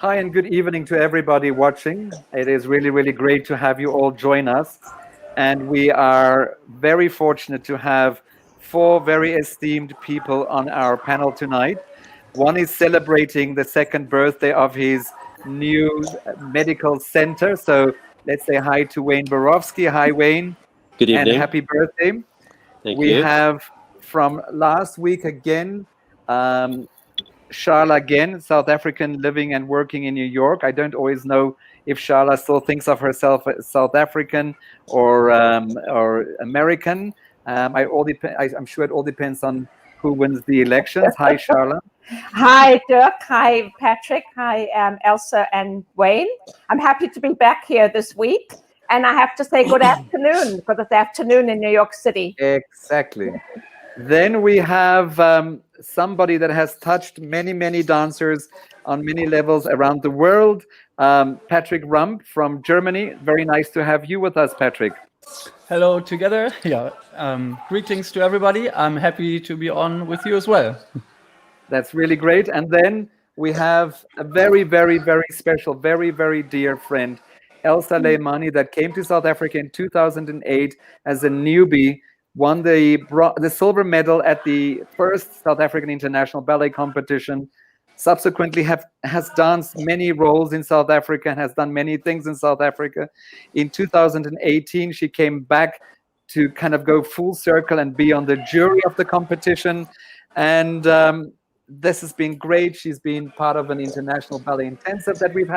Hi and good evening to everybody watching. It is really, really great to have you all join us. And we are very fortunate to have four very esteemed people on our panel tonight. One is celebrating the second birthday of his new medical center. So let's say hi to Wayne Borowski. Hi, Wayne. Good evening. And happy birthday. Thank we you. have from last week again, Sharla again, South African living and working in New York. I don't always know if Sharla still thinks of herself as South African or American. I'm sure it all depends on who wins the elections. Hi, Sharla. Hi, Dirk. Hi, Patrick. Hi, Elsa and Wayne. I'm happy to be back here this week. And I have to say good afternoon, because it's afternoon in New York City. Exactly. Then we have somebody that has touched many, many dancers on many levels around the world. Patrick Rump from Germany. Very nice to have you with us, Patrick. Hello together. Yeah. Greetings to everybody. I'm happy to be on with you as well. That's really great. And then we have a very, very, very special, very, very dear friend, Elsa Leimani, that came to South Africa in 2008 as a newbie, won the silver medal at the first South African International Ballet Competition, subsequently has danced many roles in South Africa and has done many things in South Africa. In 2018, she came back to kind of go full circle and be on the jury of the competition. And this has been great. She's been part of an international ballet intensive that we've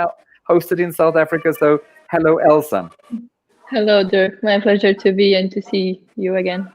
hosted in South Africa. So hello, Elsa. Hello, Dirk. My pleasure to be and to see you again.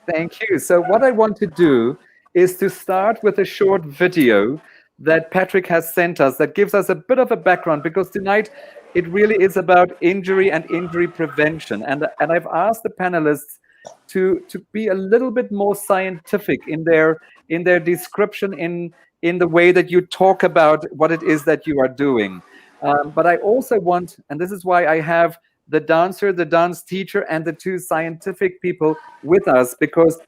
Thank you. So what I want to do is to start with a short video that Patrick has sent us that gives us a bit of a background, because tonight it really is about injury and injury prevention. And I've asked the panelists to be a little bit more scientific in their description, in the way that you talk about what it is that you are doing. But I also want, and this is why I have the dancer, the dance teacher, and the two scientific people with us, because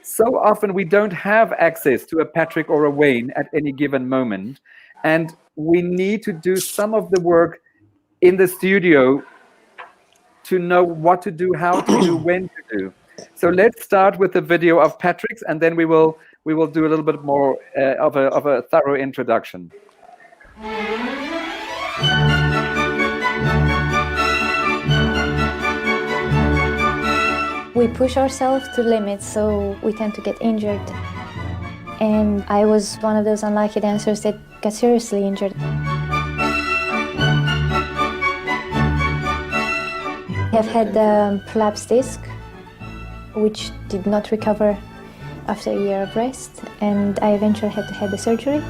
so often we don't have access to a Patrick or a Wayne at any given moment. And we need to do some of the work in the studio to know what to do, how to do, when to do. So let's start with the video of Patrick's, and then we will do a little bit more of a thorough introduction. We push ourselves to limits, so we tend to get injured. And I was one of those unlucky dancers that got seriously injured. I have had a prolapsed disc, which did not recover after a year of rest, and I eventually had to have the surgery.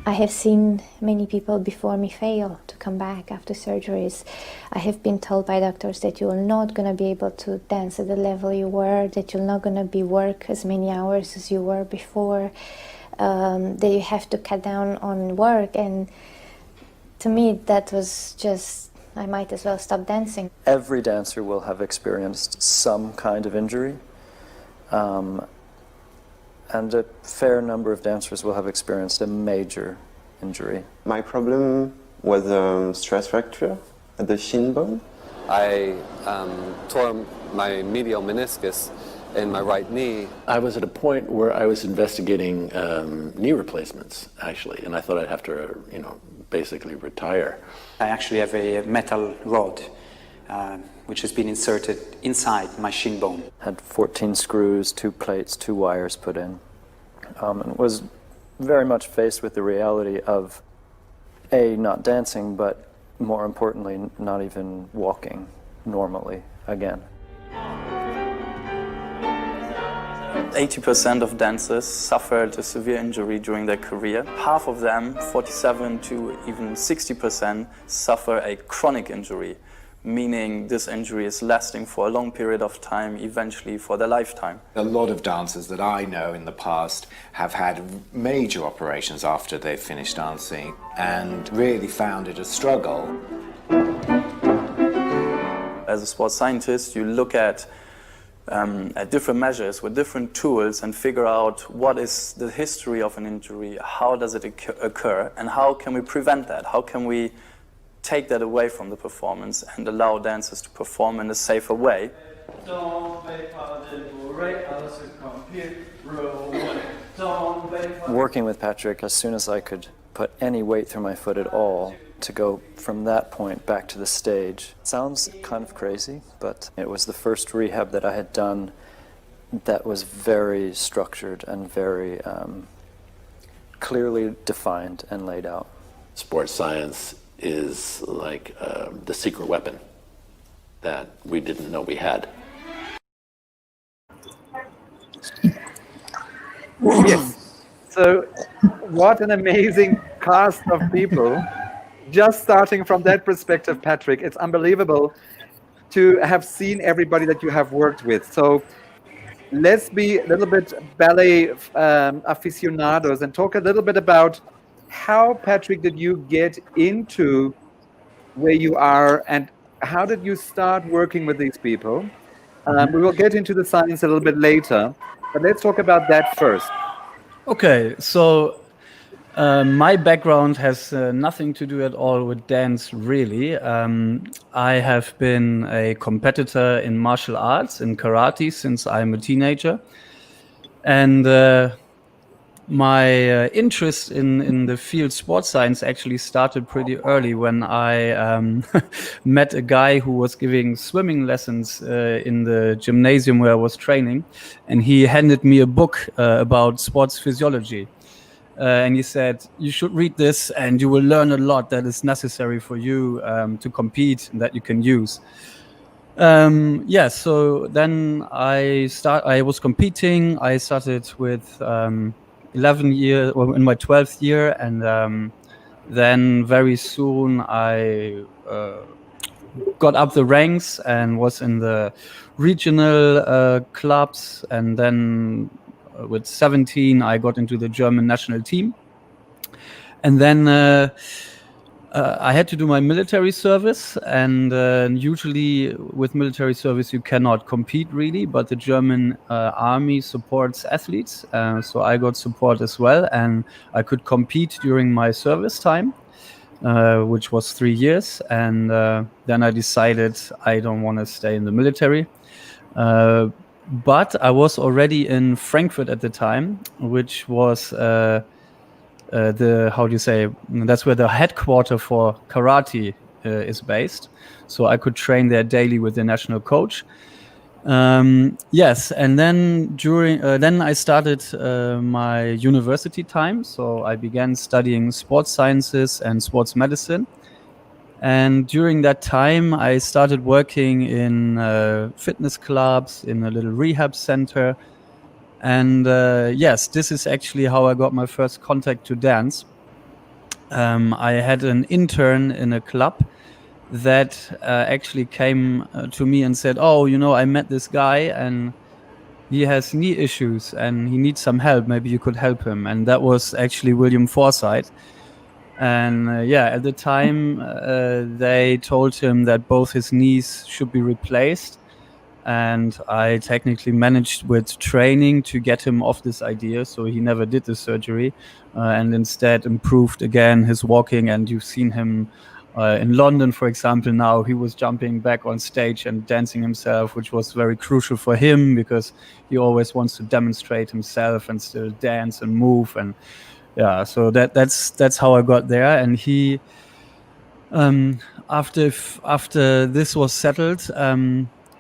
I have seen many people before me fail to come back after surgeries. I have been told by doctors that you're not going to be able to dance at the level you were, that you're not going to be work as many hours as you were before, that you have to cut down on work. And to me, that was just, I might as well stop dancing. Every dancer will have experienced some kind of injury. And a fair number of dancers will have experienced a major injury. My problem was a stress fracture at the shin bone. I tore my medial meniscus in my right knee. I was at a point where I was investigating knee replacements, actually, and I thought I'd have to, basically retire. I actually have a metal rod which has been inserted inside my shin bone. Had 14 screws, 2 plates, 2 wires put in, and was very much faced with the reality of not dancing, but more importantly, not even walking normally again. 80% of dancers suffered a severe injury during their career. Half of them, 47 to even 60%, suffer a chronic injury, meaning this injury is lasting for a long period of time, eventually for their lifetime. A lot of dancers that I know in the past have had major operations after they've finished dancing and really found it a struggle. As a sports scientist, you look at at different measures with different tools and figure out what is the history of an injury, how does it occur, and how can we prevent that? How can we take that away from the performance and allow dancers to perform in a safer way? Working with Patrick, as soon as I could put any weight through my foot at all, to go from that point back to the stage. Sounds kind of crazy, but it was the first rehab that I had done that was very structured and very clearly defined and laid out. Sports science is like the secret weapon that we didn't know we had. Yes. So what an amazing cast of people. Just starting from that perspective, Patrick, it's unbelievable to have seen everybody that you have worked with. So let's be a little bit ballet aficionados and talk a little bit about how, Patrick, did you get into where you are and how did you start working with these people? We will get into the science a little bit later, but let's talk about that first. Okay, so my background has nothing to do at all with dance, really. I have been a competitor in martial arts, in karate, since I'm a teenager. And my interest in the field sports science actually started pretty early when I met a guy who was giving swimming lessons in the gymnasium where I was training. And he handed me a book about sports physiology. And he said, you should read this and you will learn a lot that is necessary for you to compete and that you can use. So then I was competing. I started with 11 years, well, in my 12th year. And then very soon I got up the ranks and was in the regional clubs. And then with 17, I got into the German national team. And then I had to do my military service. And usually with military service, you cannot compete really, but the German army supports athletes. So I got support as well. And I could compete during my service time, which was 3 years. And then I decided I don't want to stay in the military. But I was already in Frankfurt at the time, which was that's where the headquarter for karate is based. So I could train there daily with the national coach. And then then I started my university time. So I began studying sports sciences and sports medicine. And during that time, I started working in fitness clubs, in a little rehab center. And this is actually how I got my first contact to dance. I had an intern in a club that actually came to me and said, I met this guy and he has knee issues and he needs some help. Maybe you could help him. And that was actually William Forsythe. And at the time, they told him that both his knees should be replaced. And I technically managed with training to get him off this idea. So he never did the surgery and instead improved again his walking. And you've seen him in London, for example, now he was jumping back on stage and dancing himself, which was very crucial for him because he always wants to demonstrate himself and still dance and move. And so that's how I got there. And he, after this was settled,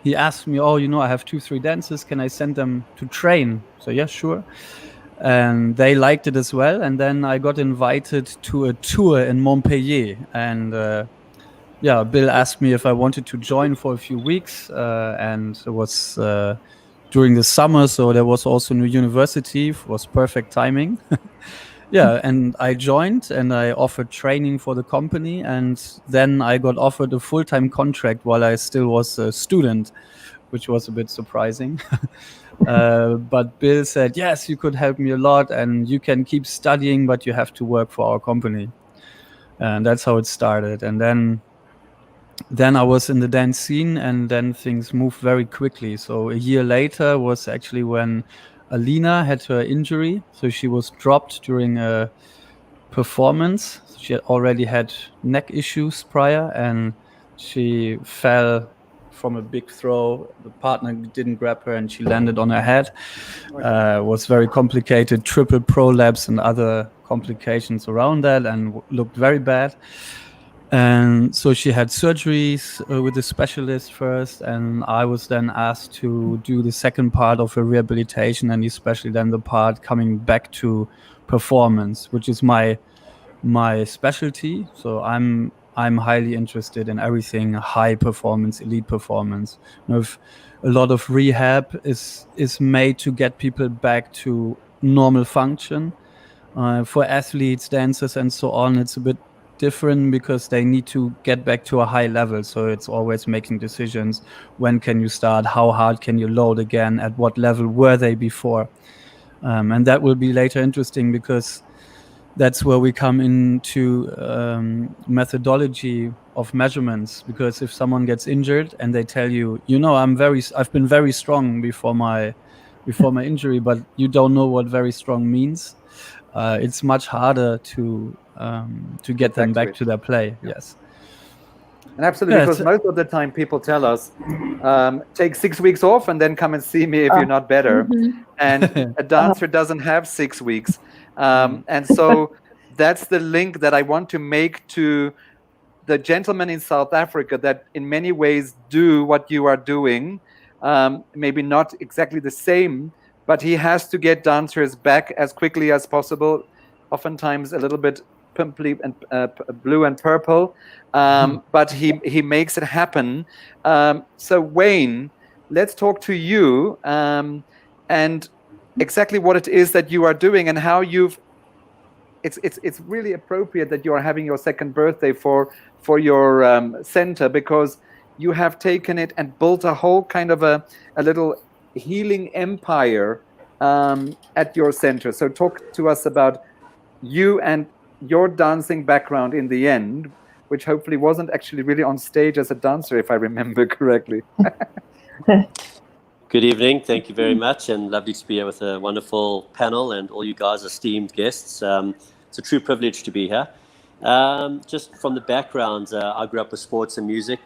he asked me, I have 2-3 dancers. Can I send them to train? So yeah, sure. And they liked it as well. And then I got invited to a tour in Montpellier. And Bill asked me if I wanted to join for a few weeks. And it was during the summer, so there was also new university. It was perfect timing. And I joined and I offered training for the company. And then I got offered a full-time contract while I still was a student, which was a bit surprising. But Bill said, yes, you could help me a lot and you can keep studying, but you have to work for our company. And that's how it started. And then then I was in the dance scene, and then things moved very quickly. So a year later was actually when Alina had her injury. So she was dropped during a performance. She had already had neck issues prior, and she fell from a big throw. The partner didn't grab her, and she landed on her head. Was very complicated, triple prolapse and other complications around that, and looked very bad. And so she had surgeries with a specialist first, and I was then asked to do the second part of her rehabilitation, and especially then the part coming back to performance, which is my specialty. So I'm highly interested in everything high performance, elite performance. You know, if a lot of rehab is made to get people back to normal function. For athletes, dancers, and so on, it's a bit different because they need to get back to a high level. So it's always making decisions. When can you start? How hard can you load again? At what level were they before? And that will be later interesting because that's where we come into methodology of measurements. Because if someone gets injured and they tell you, you know, I've been very strong before my injury, but you don't know what very strong means, it's much harder to get them back to their play. Yes. And absolutely, because most of the time people tell us, take 6 weeks off and then come and see me if you're not better. And a dancer doesn't have 6 weeks. And so that's the link that I want to make to the gentlemen in South Africa that in many ways do what you are doing, maybe not exactly the same, but he has to get dancers back as quickly as possible, oftentimes a little bit pimply and blue and purple, but he makes it happen. So Wayne, let's talk to you and exactly what it is that you are doing and how you've. It's really appropriate that you are having your second birthday for your center, because you have taken it and built a whole kind of a little healing empire at your center. So talk to us about you and your dancing background in the end, which hopefully wasn't actually really on stage as a dancer, if I remember correctly. Good evening. Thank you very much, and lovely to be here with a wonderful panel and all you guys esteemed guests. It's a true privilege to be here. Just from the background, I grew up with sports and music,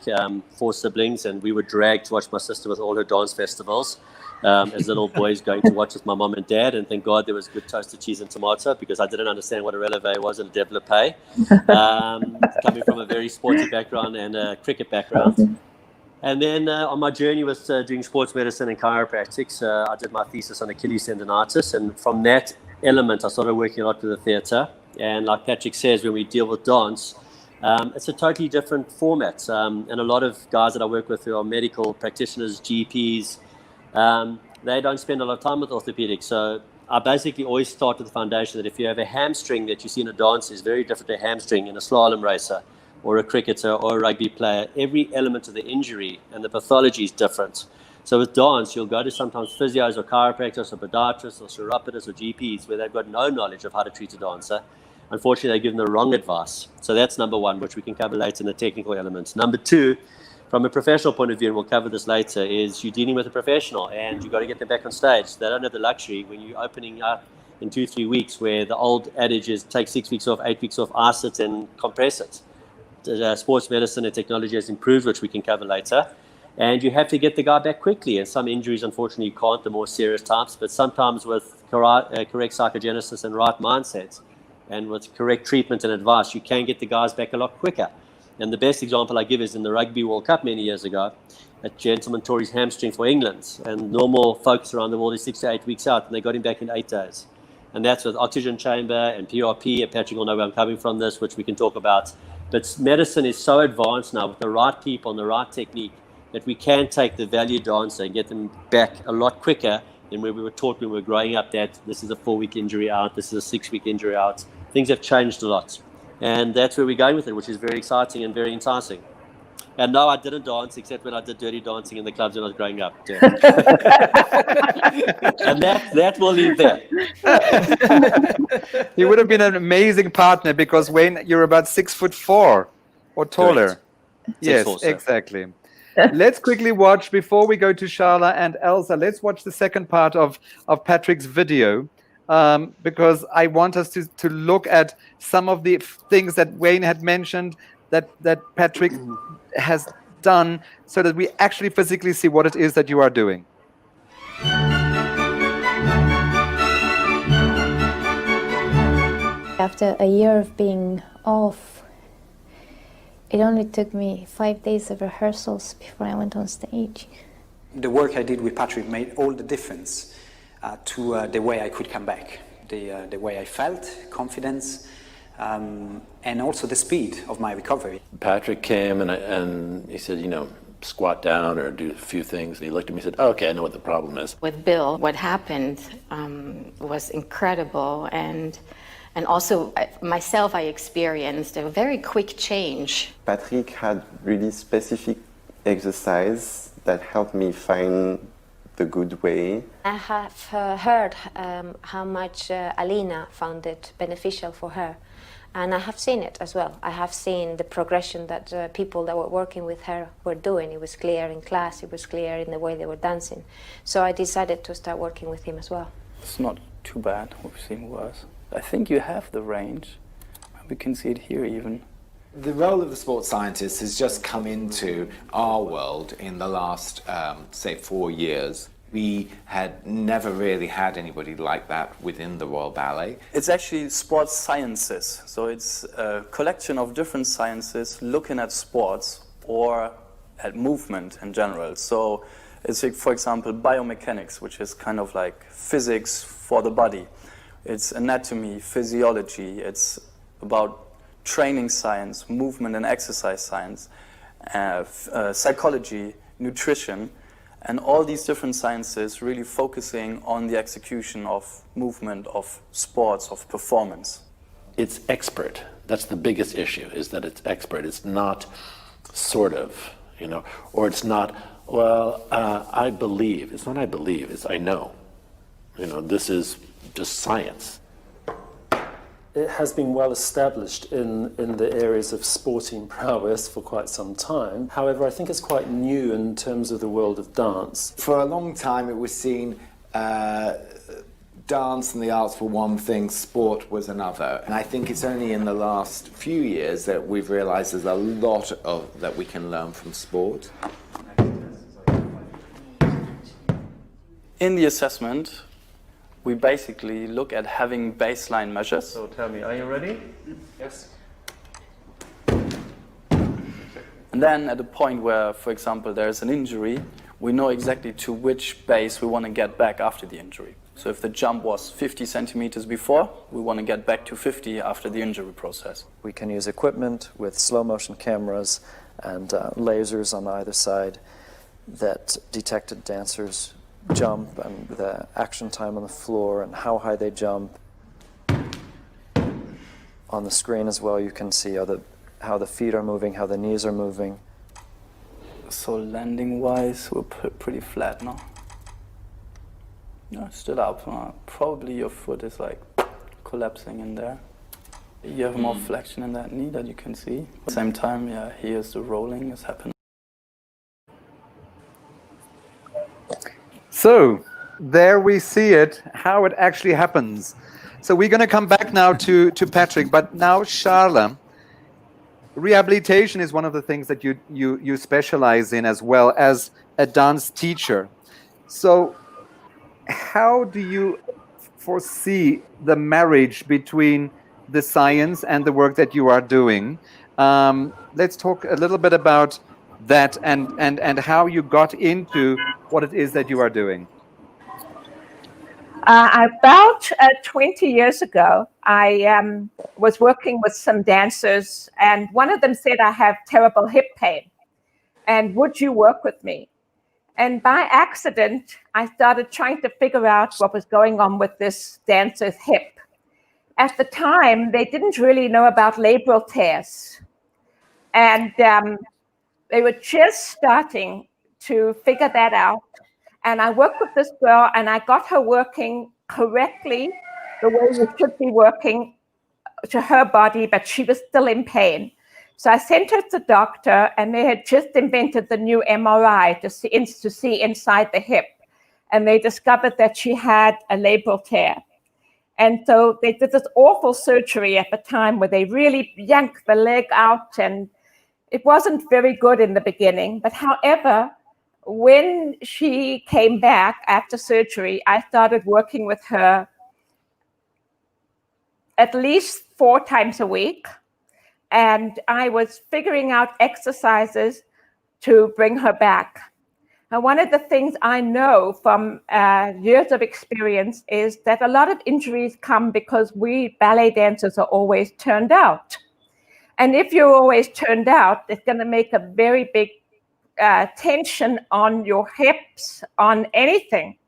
4 siblings, and we were dragged to watch my sister with all her dance festivals as little boys going to watch with my mom and dad. And thank God there was good toasted cheese and tomato, because I didn't understand what a releve was and a développé. Coming from a very sporty background and a cricket background. And then on my journey with doing sports medicine and chiropractics, I did my thesis on Achilles tendonitis. And from that element, I started working a lot with the theatre. And like Patrick says, when we deal with dance, it's a totally different format. And a lot of guys that I work with who are medical practitioners, GPs, they don't spend a lot of time with orthopedics. So I basically always start with the foundation that if you have a hamstring that you see in a dance is very different to a hamstring in a slalom racer or a cricketer or a rugby player. Every element of the injury and the pathology is different. So with dance, you'll go to sometimes physios or chiropractors or podiatrists or chiropodists or GPs where they've got no knowledge of how to treat a dancer. Unfortunately, they give them the wrong advice. So that's number one, which we can cover later in the technical elements. Number two, from a professional point of view, and we'll cover this later, is you're dealing with a professional and you've got to get them back on stage. They don't have the luxury when you're opening up in 2-3 weeks, where the old adage is take 6 weeks off, 8 weeks off, ice it and compress it. Sports medicine and technology has improved, which we can cover later. And you have to get the guy back quickly. And some injuries, unfortunately, you can't, the more serious types. But sometimes with correct psychogenesis and right mindset, and with correct treatment and advice, you can get the guys back a lot quicker. And the best example I give is in the Rugby World Cup many years ago. A gentleman tore his hamstring for England. And normal folks around the world is 6 to 8 weeks out, and they got him back in 8 days. And that's with oxygen chamber and PRP. And Patrick will know where I'm coming from this, which we can talk about. But medicine is so advanced now with the right people and the right technique that we can take the valued dancer and get them back a lot quicker than where we were taught when we were growing up that this is a 4-week injury out, this is a 6-week injury out. Things have changed a lot. And that's where we're going with it, which is very exciting and very enticing. And no, I didn't dance except when I did dirty dancing in the clubs when I was growing up. Yeah. And that will leave there. You would have been an amazing partner because Wayne, you're about 6'4" or taller. Correct. Yes, exactly. Let's quickly watch, before we go to Sharla and Elsa, let's watch the second part of Patrick's video, because I want us to look at some of the things that Wayne had mentioned that Patrick has done, so that we actually physically see what it is that you are doing. After a year of being off, it only took me 5 days of rehearsals before I went on stage. The work I did with Patrick made all the difference to the way I could come back, the way I felt, confidence, and also the speed of my recovery. Patrick came and he said, you know, squat down or do a few things. And he looked at me and said, oh, okay, I know what the problem is. With Bill, what happened was incredible. And also, myself, I experienced a very quick change. Patrick had really specific exercise that helped me find the good way. I have heard how much Alina found it beneficial for her. And I have seen it as well. I have seen the progression that people that were working with her were doing. It was clear in class, it was clear in the way they were dancing. So I decided to start working with him as well. It's not too bad. We've seen worse. I think you have the range. We can see it here even. The role of the sports scientist has just come into our world in the last, say, 4 years. We had never really had anybody like that within the Royal Ballet. It's actually sports sciences. So it's a collection of different sciences looking at sports or at movement in general. So it's like, for example, biomechanics, which is kind of like physics for the body. It's anatomy, physiology. It's about training science, movement and exercise science, psychology, nutrition, and all these different sciences really focusing on the execution of movement, of sports, of performance. It's expert. That's the biggest issue, is that it's expert. It's not sort of, you know, or it's not, well, I believe. It's not I believe, it's I know. You know, this is just science. It has been well established in the areas of sporting prowess for quite some time. However, I think it's quite new in terms of the world of dance. For a long time it was seen dance and the arts were one thing, sport was another. And I think it's only in the last few years that we've realized there's a lot that we can learn from sport. In the assessment, we basically look at having baseline measures. So tell me, are you ready? Yes. And then at a point where, for example, there's an injury, we know exactly to which base we want to get back after the injury. So if the jump was 50 centimeters before, we want to get back to 50 after the injury process. We can use equipment with slow motion cameras and lasers on either side that detected dancers jump and the action time on the floor and how high they jump. On the screen as well, you can see how the feet are moving, how the knees are moving. So landing-wise, we're pretty flat now. No, still up. Probably your foot is like collapsing in there. You have more flexion in that knee that you can see. At the same time, yeah, here's the rolling is happening. So there we see it, how it actually happens. So we're going to come back now to Patrick, but now Sharla, rehabilitation is one of the things that you specialize in as well as a dance teacher. So how do you foresee the marriage between the science and the work that you are doing? Let's talk a little bit about that and how you got into what it is that you are doing. About 20 years ago, I was working with some dancers, and one of them said, I have terrible hip pain, and would you work with me? And by accident, I started trying to figure out what was going on with this dancer's hip. At the time, they didn't really know about labral tears, and they were just starting to figure that out. And I worked with this girl, and I got her working correctly, the way you should be working to her body, but she was still in pain. So I sent her to the doctor, and they had just invented the new MRI to see inside the hip. And they discovered that she had a labral tear. And so they did this awful surgery at the time where they really yanked the leg out, and it wasn't very good in the beginning. But however, when she came back after surgery, I started working with her at least 4 times a week. And I was figuring out exercises to bring her back. And one of the things I know from years of experience is that a lot of injuries come because we ballet dancers are always turned out. And if you're always turned out, it's going to make a very big tension on your hips, on anything.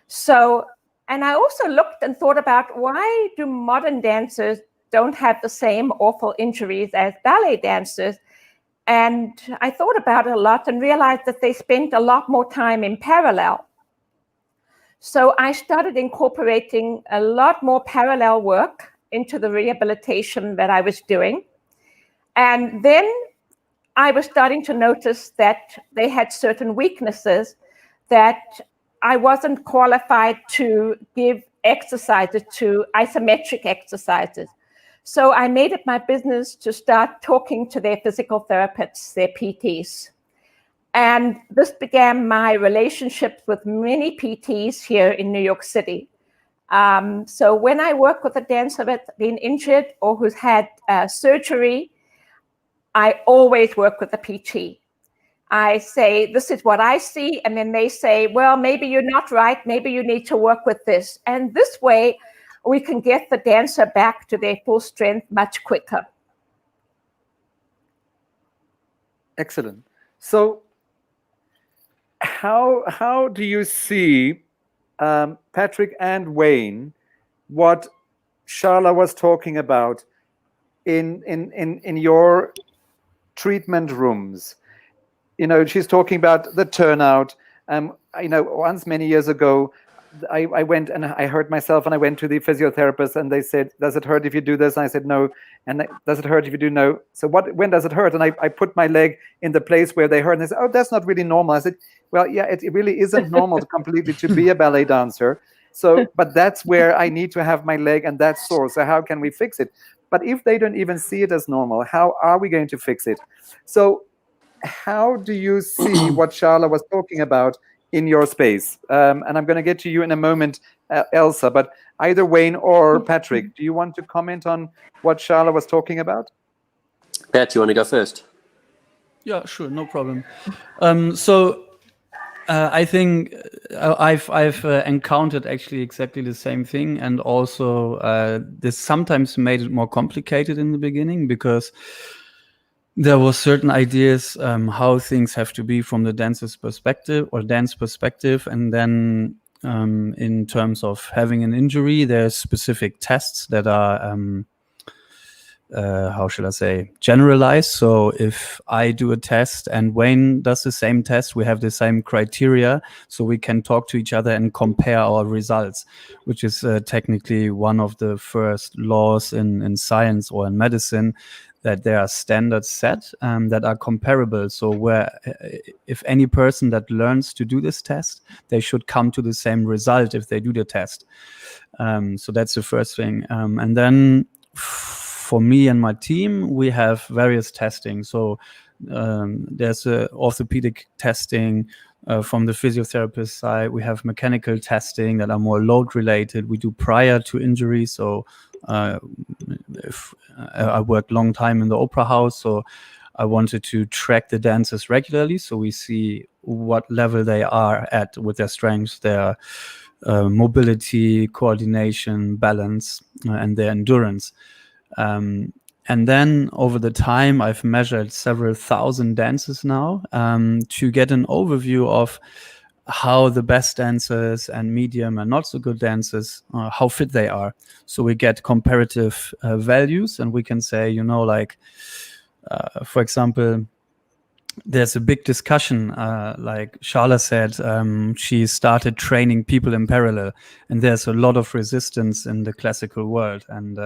So, and I also looked and thought about, why do modern dancers don't have the same awful injuries as ballet dancers? And I thought about it a lot and realized that they spent a lot more time in parallel. So I started incorporating a lot more parallel work into the rehabilitation that I was doing. And then I was starting to notice that they had certain weaknesses that I wasn't qualified to give exercises to, isometric exercises. So I made it my business to start talking to their physical therapists, their PTs. And this began my relationships with many PTs here in New York City. So when I work with a dancer that's been injured or who's had surgery, I always work with a PT. I say, this is what I see. And then they say, well, maybe you're not right. Maybe you need to work with this. And this way, we can get the dancer back to their full strength much quicker. Excellent. So how do you see, Patrick and Wayne, what Sharla was talking about in your treatment rooms? You know, she's talking about the turnout. You know, once many years ago, I went and I hurt myself, and I went to the physiotherapist, and they said, does it hurt if you do this? And I said, no. And does it hurt if you do no? So when does it hurt? And I put my leg in the place where they hurt, and they said, oh, that's not really normal. I said, well, yeah, it really isn't normal completely to be a ballet dancer. So, but that's where I need to have my leg, and that's sore. So how can we fix it? But if they don't even see it as normal, how are we going to fix it? So how do you see what Sharla was talking about in your space? And I'm going to get to you in a moment, Elsa, but either Wayne or Patrick, do you want to comment on what Sharla was talking about? Pat, you want to go first? Yeah, sure, no problem. I think I've encountered actually exactly the same thing, and also this sometimes made it more complicated in the beginning, because there were certain ideas how things have to be from the dancer's perspective or dance perspective, and then in terms of having an injury, there's specific tests that are how should I say, generalized. So if I do a test and Wayne does the same test, we have the same criteria, so we can talk to each other and compare our results, which is technically one of the first laws in science or in medicine, that there are standards set that are comparable. So where if any person that learns to do this test, they should come to the same result if they do the test. So that's the first thing. And then for me and my team, we have various testing. So there's orthopedic testing from the physiotherapist side. We have mechanical testing that are more load related. We do prior to injury. So if I worked long time in the opera house, so I wanted to track the dancers regularly, so we see what level they are at with their strengths, their mobility, coordination, balance, and their endurance. And then over the time, I've measured several thousand dancers now to get an overview of how the best dancers and medium and not so good dancers, how fit they are. So we get comparative values, and we can say, you know, like, for example, there's a big discussion, like Sharla said, she started training people in parallel, and there's a lot of resistance in the classical world. And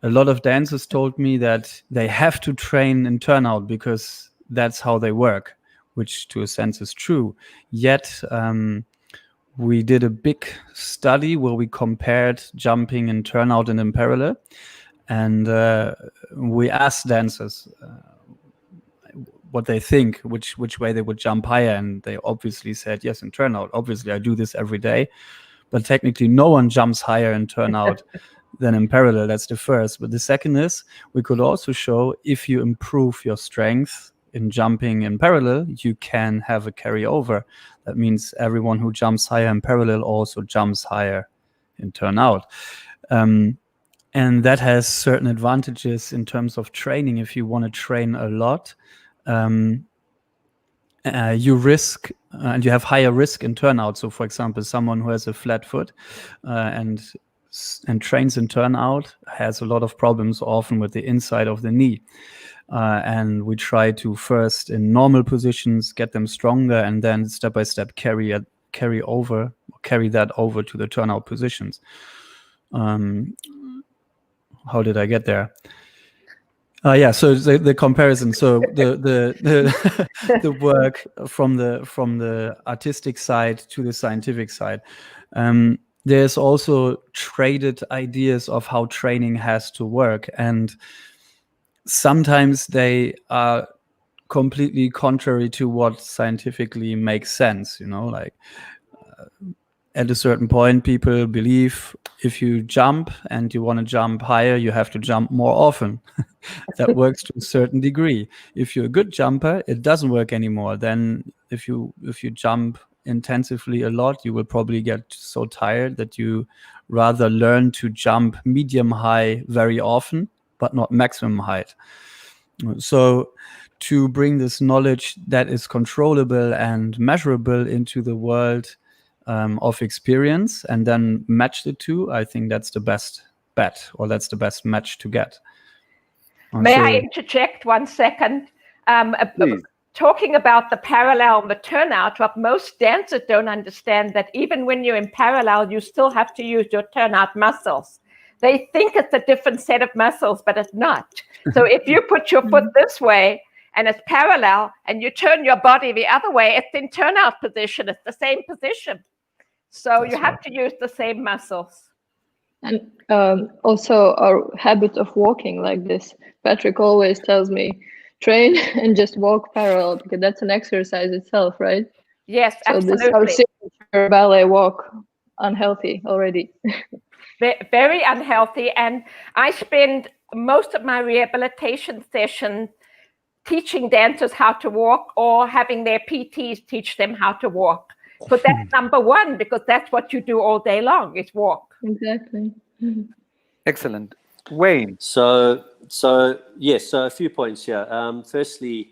a lot of dancers told me that they have to train in turnout because that's how they work, which to a sense is true. Yet we did a big study where we compared jumping in turnout and in parallel, and we asked dancers what they think, which way they would jump higher, and they obviously said yes in turnout. Obviously, I do this every day, but technically no one jumps higher in turnout than in parallel. That's the first. But the second is we could also show if you improve your strength in jumping in parallel, you can have a carryover. That means everyone who jumps higher in parallel also jumps higher in turnout. And that has certain advantages in terms of training. If you want to train a lot, you risk and you have higher risk in turnout. So for example, someone who has a flat foot and trains in turnout has a lot of problems often with the inside of the knee. And we try to first in normal positions get them stronger, and then step by step carry that over to the turnout positions. How did I get there? Yeah, so the comparison. So the work from the artistic side to the scientific side. There's also traded ideas of how training has to work, and sometimes they are completely contrary to what scientifically makes sense. You know, like at a certain point, people believe if you jump and you want to jump higher, you have to jump more often. That works to a certain degree. If you're a good jumper, it doesn't work anymore. Then if you jump intensively a lot, you will probably get so tired that you rather learn to jump medium high very often, but not maximum height. So to bring this knowledge that is controllable and measurable into the world of experience and then match the two, I think that's the best bet, or that's the best match to get. May I interject 1 second? Talking about the parallel and the turnout, what most dancers don't understand that even when you're in parallel, you still have to use your turnout muscles. They think it's a different set of muscles, but it's not. So if you put your foot this way and it's parallel and you turn your body the other way, it's in turnout position. It's the same position. So you have to use the same muscles. And also our habit of walking like this. Patrick always tells me, train and just walk parallel, because that's an exercise itself, right? Yes, so absolutely. This our signature ballet walk, unhealthy already. Very unhealthy. And I spend most of my rehabilitation session teaching dancers how to walk, or having their PTs teach them how to walk. But that's number one, because that's what you do all day long, is walk. Exactly. Excellent. Wayne. So yes, so a few points here. Firstly,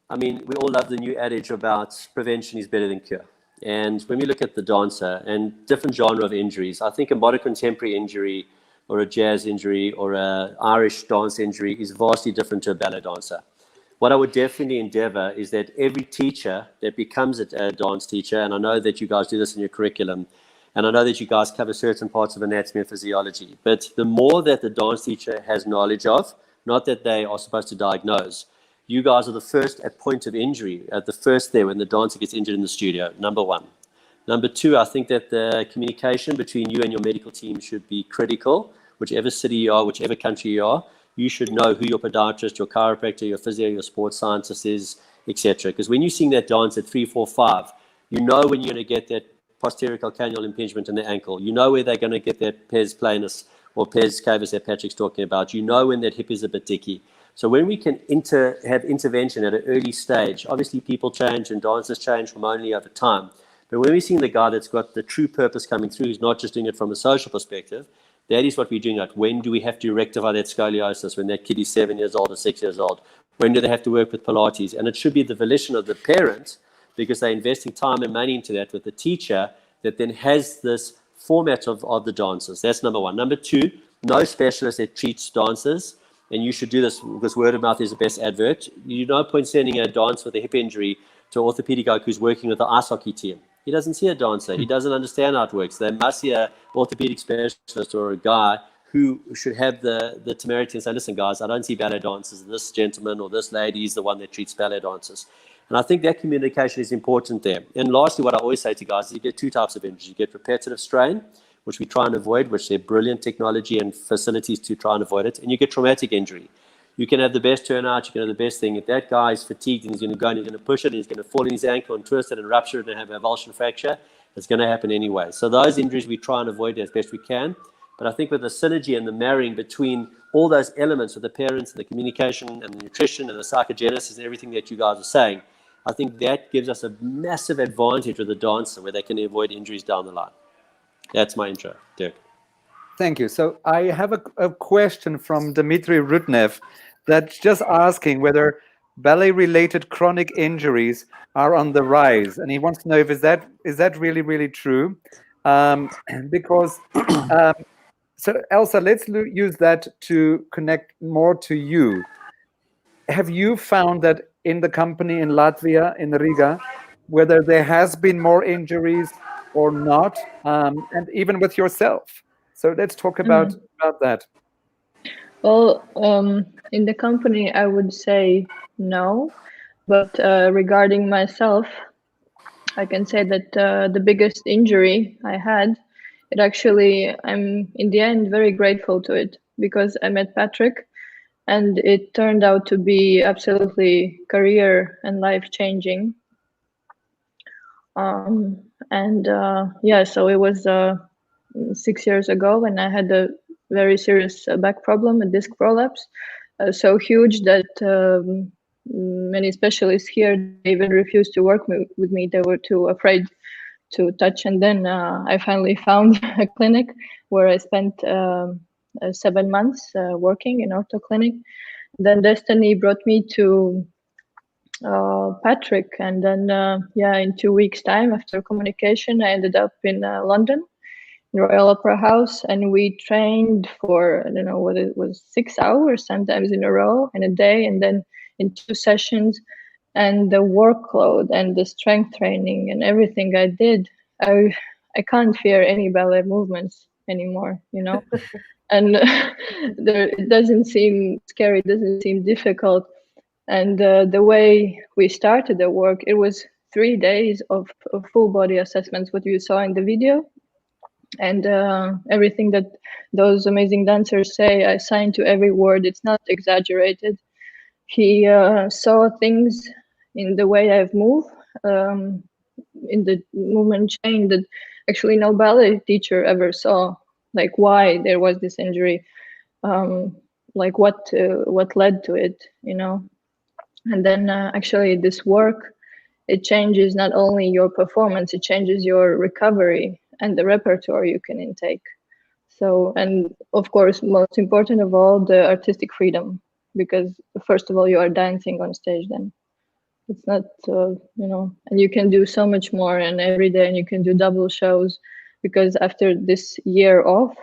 I mean, we all love the new adage about prevention is better than cure. And when we look at the dancer and different genre of injuries, I think a modern contemporary injury or a jazz injury or an Irish dance injury is vastly different to a ballet dancer. What I would definitely endeavor is that every teacher that becomes a dance teacher, and I know that you guys do this in your curriculum, and I know that you guys cover certain parts of anatomy and physiology, but the more that the dance teacher has knowledge of, not that they are supposed to diagnose, you guys are the first at point of injury, at the first there when the dancer gets injured in the studio, number one. Number two, I think that the communication between you and your medical team should be critical. Whichever city you are, whichever country you are, you should know who your podiatrist, your chiropractor, your physio, your sports scientist is, etc. Because when you sing that dance at 3, 4, 5, you know when you're going to get that posterior calcaneal impingement in the ankle. You know where they're going to get that pes planus or pes cavus that Patrick's talking about. You know when that hip is a bit dicky. So when we can have intervention at an early stage, obviously people change and dancers change hormonally over time. But when we're seeing the guy that's got the true purpose coming through, who's not just doing it from a social perspective, that is what we're doing. Like, when do we have to rectify that scoliosis? When that kid is 7 years old or 6 years old? When do they have to work with Pilates? And it should be the volition of the parent, because they're investing time and money into that, with the teacher that then has this format of the dancers. That's number one. Number two, no specialist that treats dancers. And you should do this because word of mouth is the best advert. You no point sending a dancer with a hip injury to an orthopedic guy who's working with the ice hockey team. He doesn't see a dancer. He doesn't understand how it works. They must see an orthopedic specialist or a guy who should have the temerity and say, listen, guys, I don't see ballet dancers. This gentleman or this lady is the one that treats ballet dancers. And I think that communication is important there. And lastly, what I always say to guys is you get two types of injuries. You get repetitive strain, which we try and avoid, which they're brilliant technology and facilities to try and avoid it. And you get traumatic injury. You can have the best turnout, you can have the best thing. If that guy is fatigued and he's going to go and he's going to push it, and he's going to fall in his ankle and twist it and rupture it and have a avulsion fracture, it's going to happen anyway. So those injuries we try and avoid as best we can. But I think with the synergy and the marrying between all those elements with the parents and the communication and the nutrition and the psychogenesis and everything that you guys are saying, I think that gives us a massive advantage with the dancer where they can avoid injuries down the line. That's my intro, Dirk. Thank you. So I have a question from Dmitry Rudnev that's just asking whether ballet-related chronic injuries are on the rise, and he wants to know if is that really true? Because so Elsa, let's use that to connect more to you. Have you found that in the company in Latvia, in Riga, whether there has been more injuries or not, and even with yourself? So let's talk about that. Well, in the company, I would say no, but regarding myself, I can say that the biggest injury I had, it actually, I'm in the end very grateful to it, because I met Patrick and it turned out to be absolutely career and life-changing. Yeah, so it was 6 years ago when I had a very serious back problem, a disc prolapse, so huge that many specialists here even refused to work with me. They were too afraid to touch. And then I finally found a clinic where I spent 7 months working in ortho clinic. Then destiny brought me to Patrick, and then yeah, in 2 weeks' time after communication, I ended up in London, Royal Opera House, and we trained for, I don't know what it was, 6 hours sometimes in a row in a day, and then in 2 sessions. And the workload and the strength training and everything I did, I can't fear any ballet movements anymore, you know. And it doesn't seem scary, it doesn't seem difficult. And the way we started the work, it was 3 days of full body assessments, what you saw in the video. And everything that those amazing dancers say, I signed to every word. It's not exaggerated. He saw things in the way I've moved, in the movement chain that actually no ballet teacher ever saw, like why there was this injury, like what led to it, you know. And then actually this work, it changes not only your performance, it changes your recovery and the repertoire you can intake. So, and of course, most important of all, the artistic freedom, because first of all, you are dancing on stage then. It's not, you know, and you can do so much more, and every day, and you can do double shows, because after this year off,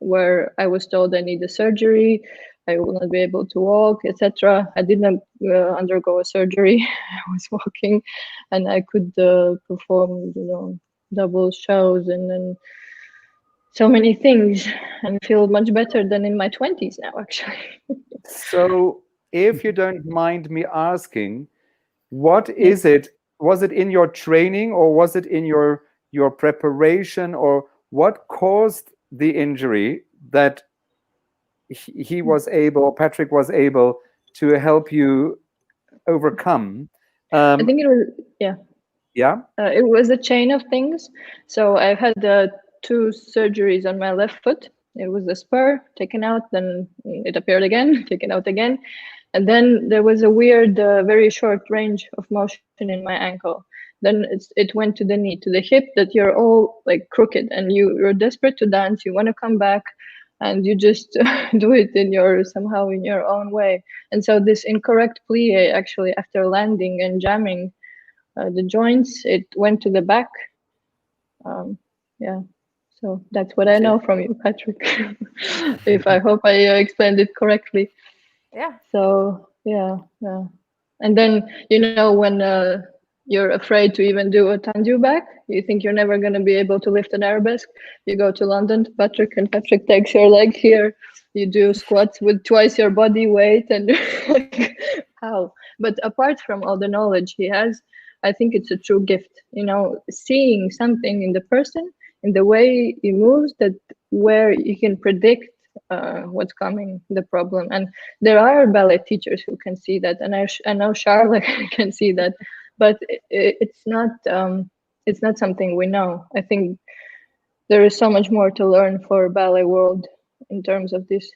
where I was told I need a surgery, I will not be able to walk, etc. I didn't undergo a surgery. I was walking, and I could perform, you know, double shows and then so many things, and feel much better than in my 20s now, actually. So, if you don't mind me asking, what is it? Was it in your training, or was it in your preparation, or what caused the injury that he was able, Patrick was able to help you overcome? I think it was, yeah. Yeah? It was a chain of things. So I've had 2 surgeries on my left foot. It was a spur taken out, then it appeared again, taken out again. And then there was a weird, very short range of motion in my ankle. Then it went to the knee, to the hip, that you're all like crooked and you're desperate to dance. You want to come back, and you just do it somehow in your own way. And so this incorrect plie, actually, after landing and jamming the joints, it went to the back. Yeah. So that's what I know from you, Patrick. If I hope I explained it correctly. Yeah. So yeah. And then, you know, when You're afraid to even do a tendu back. You think you're never going to be able to lift an arabesque. You go to London to Patrick, and Patrick takes your leg here. You do squats with twice your body weight, and how? But apart from all the knowledge he has, I think it's a true gift. You know, seeing something in the person, in the way he moves, that where you can predict what's coming, the problem. And there are ballet teachers who can see that, and I know Charlotte can see that. But it's not something we know. I think there is so much more to learn for ballet world in terms of this.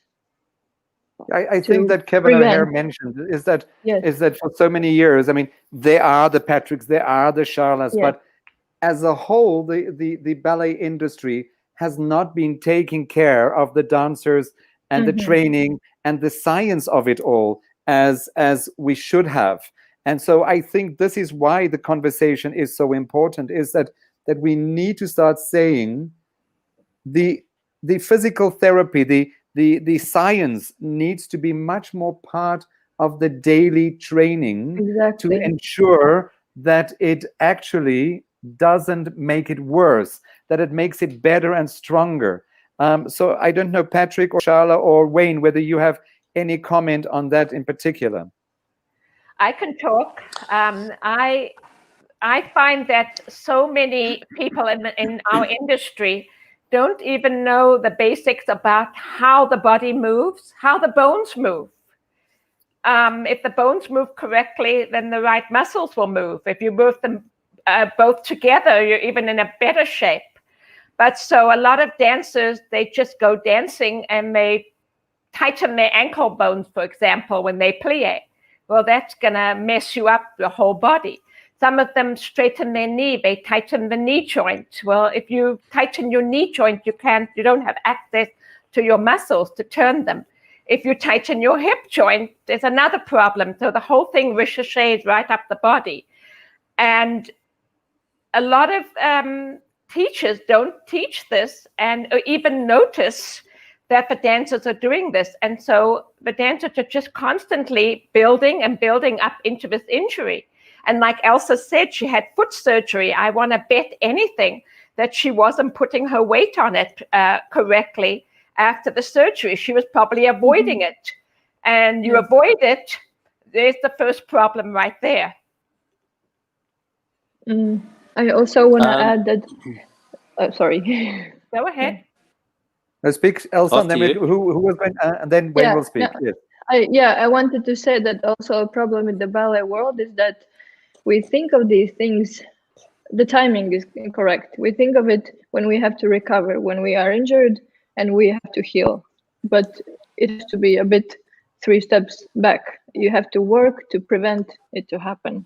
I think that Kevin O'Hare mentioned is that for so many years, I mean, they are the Patricks, they are the Charlottes, but as a whole, the ballet industry has not been taking care of the dancers and the training and the science of it all as we should have. And so I think this is why the conversation is so important, is that we need to start saying the physical therapy, the science needs to be much more part of the daily training to ensure that it actually doesn't make it worse, that it makes it better and stronger. So I don't know, Patrick or Charla or Wayne, whether you have any comment on that in particular. I can talk. I find that so many people in our industry don't even know the basics about how the body moves, how the bones move. If the bones move correctly, then the right muscles will move. If you move them both together, you're even in a better shape. But so a lot of dancers, they just go dancing and they tighten their ankle bones, for example, when they plie. Well, that's going to mess you up the whole body. Some of them straighten their knee, they tighten the knee joint. Well, if you tighten your knee joint, you don't have access to your muscles to turn them. If you tighten your hip joint, there's another problem. So the whole thing ricochets right up the body. And a lot of teachers don't teach this and even notice that the dancers are doing this. And so the dancers are just constantly building and building up into this injury. And like Elsa said, she had foot surgery. I want to bet anything that she wasn't putting her weight on it correctly after the surgery. She was probably avoiding it. And you avoid it, there's the first problem right there. I also want to add that, sorry. Go ahead. Speak, Elsa, and then who was going, and then Wayne will speak. Yes. I wanted to say that also a problem with the ballet world is that we think of these things, the timing is incorrect. We think of it when we have to recover, when we are injured and we have to heal. But it has to be a bit 3 steps back. You have to work to prevent it to happen.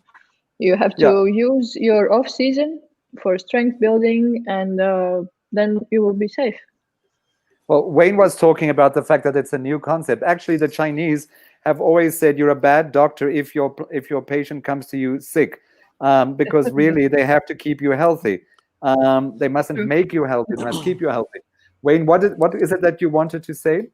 You have to use your off season for strength building, and then you will be safe. Well, Wayne was talking about the fact that it's a new concept. Actually, the Chinese have always said you're a bad doctor if your patient comes to you sick, because really they have to keep you healthy. They mustn't make you healthy; they must keep you healthy. Wayne, what is it that you wanted to say?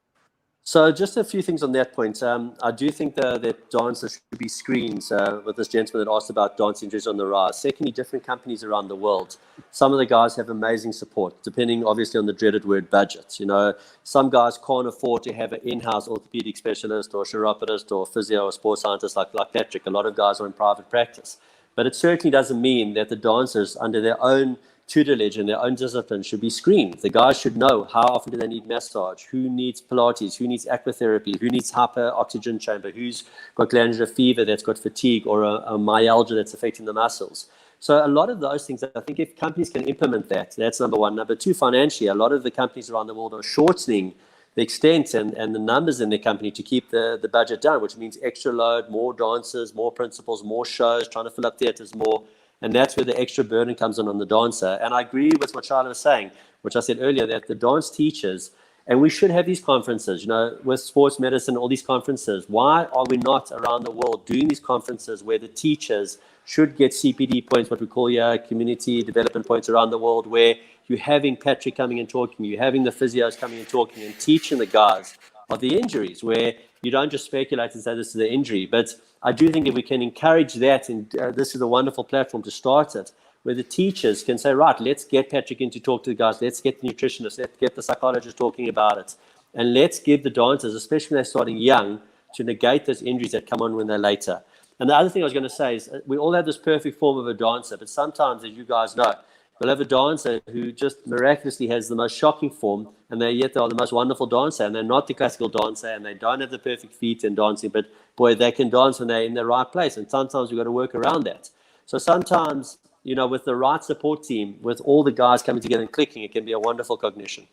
So just a few things on that point. I do think that dancers should be screened, with this gentleman that asked about dance injuries on the rise. Secondly, different companies around the world. Some of the guys have amazing support, depending obviously on the dreaded word budget. You know, some guys can't afford to have an in-house orthopedic specialist or chiropodist or physio or sports scientist like Patrick. A lot of guys are in private practice. But it certainly doesn't mean that the dancers, under their own tutelage and their own discipline, should be screened. The guys should know how often do they need massage, who needs Pilates, who needs aquatherapy, who needs hyper-oxygen chamber, who's got glandular fever that's got fatigue or a myalgia that's affecting the muscles. So a lot of those things, I think if companies can implement that, that's number one. Number two, financially, a lot of the companies around the world are shortening the extent and the numbers in their company to keep the budget down, which means extra load, more dancers, more principals, more shows, trying to fill up theatres more. And that's where the extra burden comes on the dancer. And I agree with what Charlotte was saying, which I said earlier, that the dance teachers, and we should have these conferences, you know, with sports medicine, all these conferences. Why are we not around the world doing these conferences where the teachers should get CPD points, what we call here community development points around the world, where you're having Patrick coming and talking, you're having the physios coming and talking and teaching the guys the injuries, where you don't just speculate and say this is the injury. But I do think if we can encourage that, and this is a wonderful platform to start it, where the teachers can say, right, let's get Patrick in to talk to the guys, let's get the nutritionists, let's get the psychologists talking about it, and let's give the dancers, especially when they're starting young, to negate those injuries that come on when they're later. And the other thing I was going to say is we all have this perfect form of a dancer, but sometimes, as you guys know, we'll have a dancer who just miraculously has the most shocking form, and yet they are the most wonderful dancer, and they're not the classical dancer, and they don't have the perfect feet in dancing, but boy, they can dance when they're in the right place, and sometimes we've got to work around that. So sometimes, you know, with the right support team, with all the guys coming together and clicking, it can be a wonderful cognition.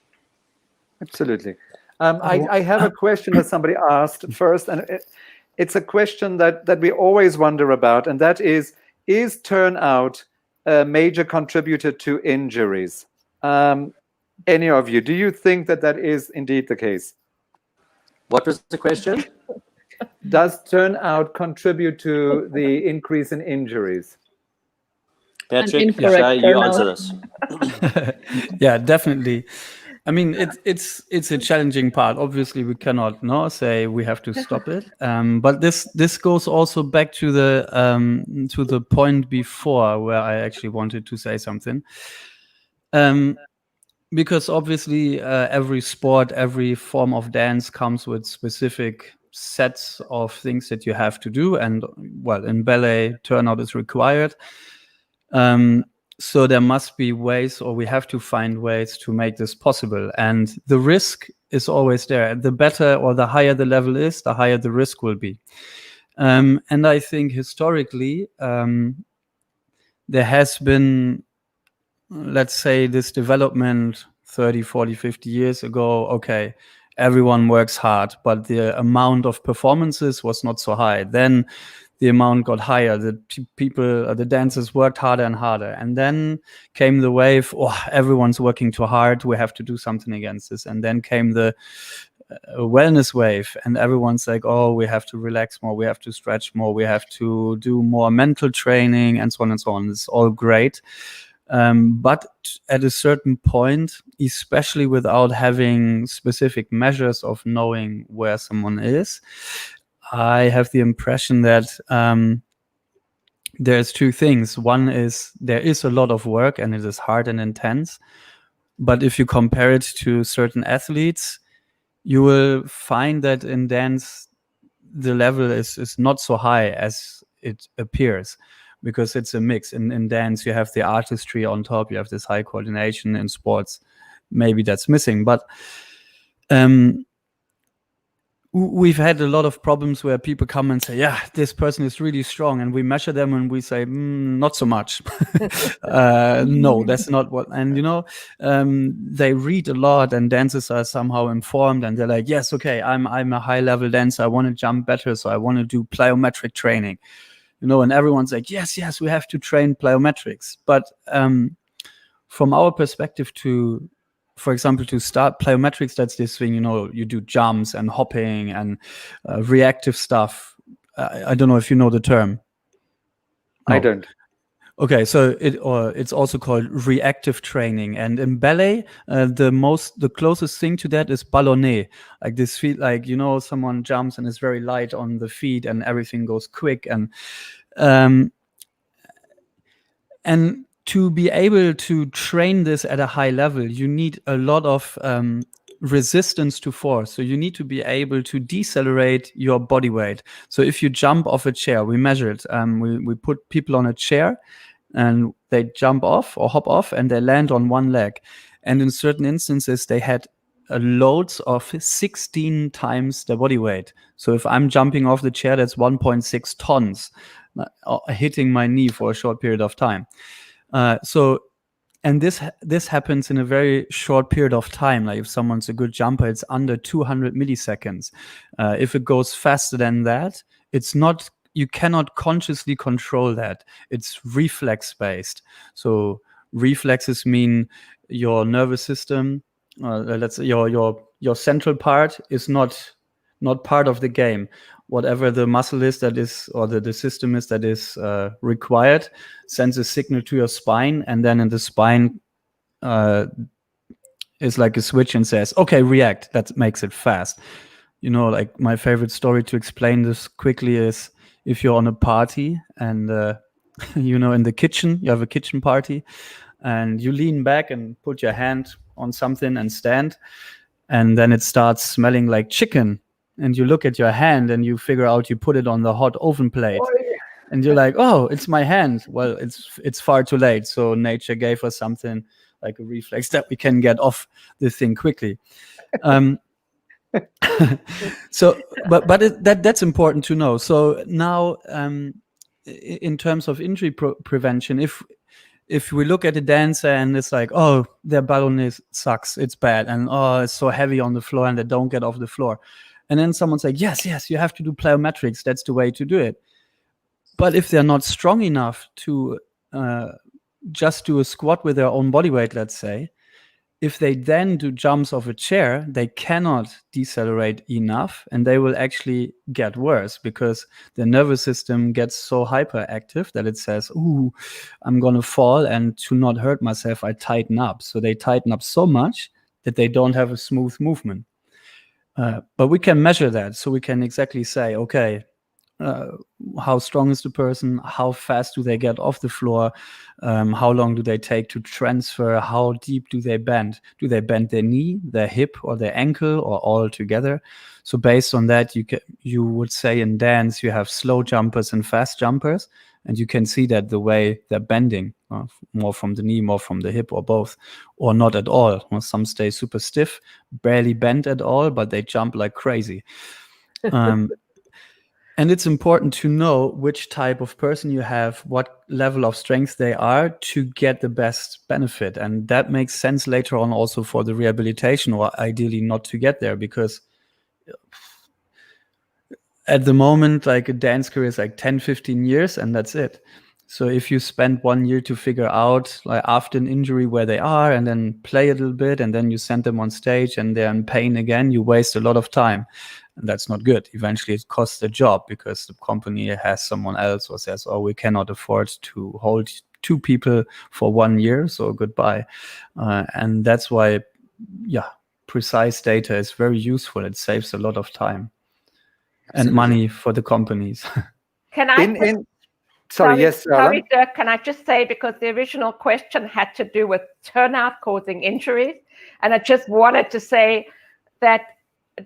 Absolutely. I have a question that somebody asked first, and it's a question that we always wonder about, and that is turnout a major contributor to injuries? Any of you, do you think that is indeed the case? What was the question? Does turnout contribute to the increase in injuries? Patrick, you answer this. Yeah, definitely. I mean, it's a challenging part. Obviously, we cannot say we have to stop it. But this goes also back to the point before where I actually wanted to say something. Because obviously, every sport, every form of dance comes with specific sets of things that you have to do, and well, in ballet, turnout is required. So there must be ways, or we have to find ways to make this possible. And the risk is always there. The better or the higher the level is, the higher the risk will be. And I think historically, there has been, let's say, this development 30, 40, 50 years ago. Okay, everyone works hard, but the amount of performances was not so high. Then the amount got higher. The people, the dancers worked harder and harder. And then came the wave, everyone's working too hard. We have to do something against this. And then came the wellness wave, and everyone's like, we have to relax more. We have to stretch more. We have to do more mental training and so on and so on. It's all great. But at a certain point, especially without having specific measures of knowing where someone is, I have the impression that there's two things. One is there is a lot of work and it is hard and intense. But if you compare it to certain athletes, you will find that in dance, the level is not so high as it appears, because it's a mix. In dance, you have the artistry on top, you have this high coordination. In sports, maybe that's missing. But we've had a lot of problems where people come and say, yeah, this person is really strong, and we measure them and we say, not so much. No, that's not what. And they read a lot, and dancers are somehow informed, and they're like, yes, okay, I'm a high level dancer, I want to jump better, so I want to do plyometric training, and everyone's like, yes, we have to train plyometrics. But from our perspective, for example, to start plyometrics, that's this thing, you do jumps and hopping and reactive stuff. I don't know if you know the term. No. I don't. Okay, so it's also called reactive training. And in ballet, the closest thing to that is ballonné. Like this feet, like, someone jumps and is very light on the feet and everything goes quick. And to be able to train this at a high level, you need a lot of resistance to force. So you need to be able to decelerate your body weight. So if you jump off a chair, we measure it. We put people on a chair and they jump off or hop off and they land on one leg. And in certain instances, they had loads of 16 times their body weight. So if I'm jumping off the chair, that's 1.6 tons hitting my knee for a short period of time. And this happens in a very short period of time. Like if someone's a good jumper, it's under 200 milliseconds. If it goes faster than that, you cannot consciously control that. It's reflex based. So reflexes mean your nervous system, let's say your central part is not part of the game. Whatever the muscle is that is, or the system is that is required, sends a signal to your spine, and then in the spine is like a switch and says, okay, react. That makes it fast. like my favorite story to explain this quickly is if you're on a party and, in the kitchen, you have a kitchen party and you lean back and put your hand on something and stand, and then it starts smelling like chicken. And you look at your hand and you figure out you put it on the hot oven plate. And you're like, oh, it's my hand. Well, it's far too late. So nature gave us something like a reflex that we can get off the thing quickly. So, but that's important to know. So now, in terms of injury prevention, if we look at a dancer and it's like, oh, their balloon sucks, it's bad, and oh, it's so heavy on the floor and they don't get off the floor, and then someone's like, yes, you have to do plyometrics. That's the way to do it. But if they're not strong enough to just do a squat with their own body weight, let's say, if they then do jumps off a chair, they cannot decelerate enough and they will actually get worse because the nervous system gets so hyperactive that it says, ooh, I'm going to fall, and to not hurt myself, I tighten up. So they tighten up so much that they don't have a smooth movement. But we can measure that. So we can exactly say, okay, how strong is the person? How fast do they get off the floor? How long do they take to transfer? How deep do they bend? Do they bend their knee, their hip, or their ankle, or all together? So based on that, you would say in dance you have slow jumpers and fast jumpers, and you can see that the way they're bending, more from the knee, more from the hip, or both, or not at all. Some stay super stiff, barely bend at all, but they jump like crazy. And it's important to know which type of person you have, what level of strength they are, to get the best benefit. And that makes sense later on also for the rehabilitation, or ideally not to get there, because at the moment, like a dance career is like 10, 15 years and that's it. So if you spend 1 year to figure out, like after an injury, where they are, and then play a little bit, and then you send them on stage and they're in pain again, you waste a lot of time. And that's not good. Eventually it costs a job because the company has someone else or says, oh, we cannot afford to hold 2 people for 1 year, so goodbye. And that's why, precise data is very useful. It saves a lot of time. Absolutely. And money for the companies. Can I... Sorry, yes, Sarah. Sorry, Dirk, can I just say, because the original question had to do with turnout causing injuries, and I just wanted to say that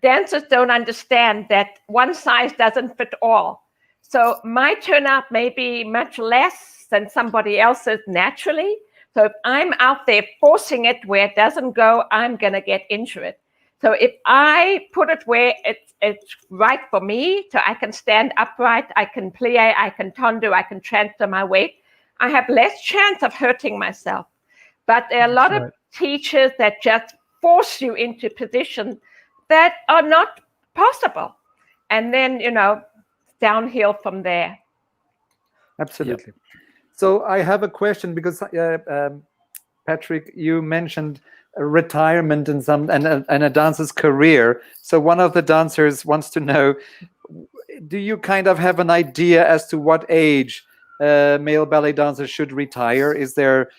dancers don't understand that one size doesn't fit all. So my turnout may be much less than somebody else's naturally. So if I'm out there forcing it where it doesn't go, I'm going to get injured. So if I put it where it's right for me, so I can stand upright, I can plie, I can tondo, I can transfer my weight, I have less chance of hurting myself. But there are a lot of teachers that just force you into positions that are not possible. And then, downhill from there. Absolutely. Yep. So I have a question, because Patrick, you mentioned retirement and a dancer's career. So one of the dancers wants to know, do you kind of have an idea as to what age male ballet dancers should retire? Is there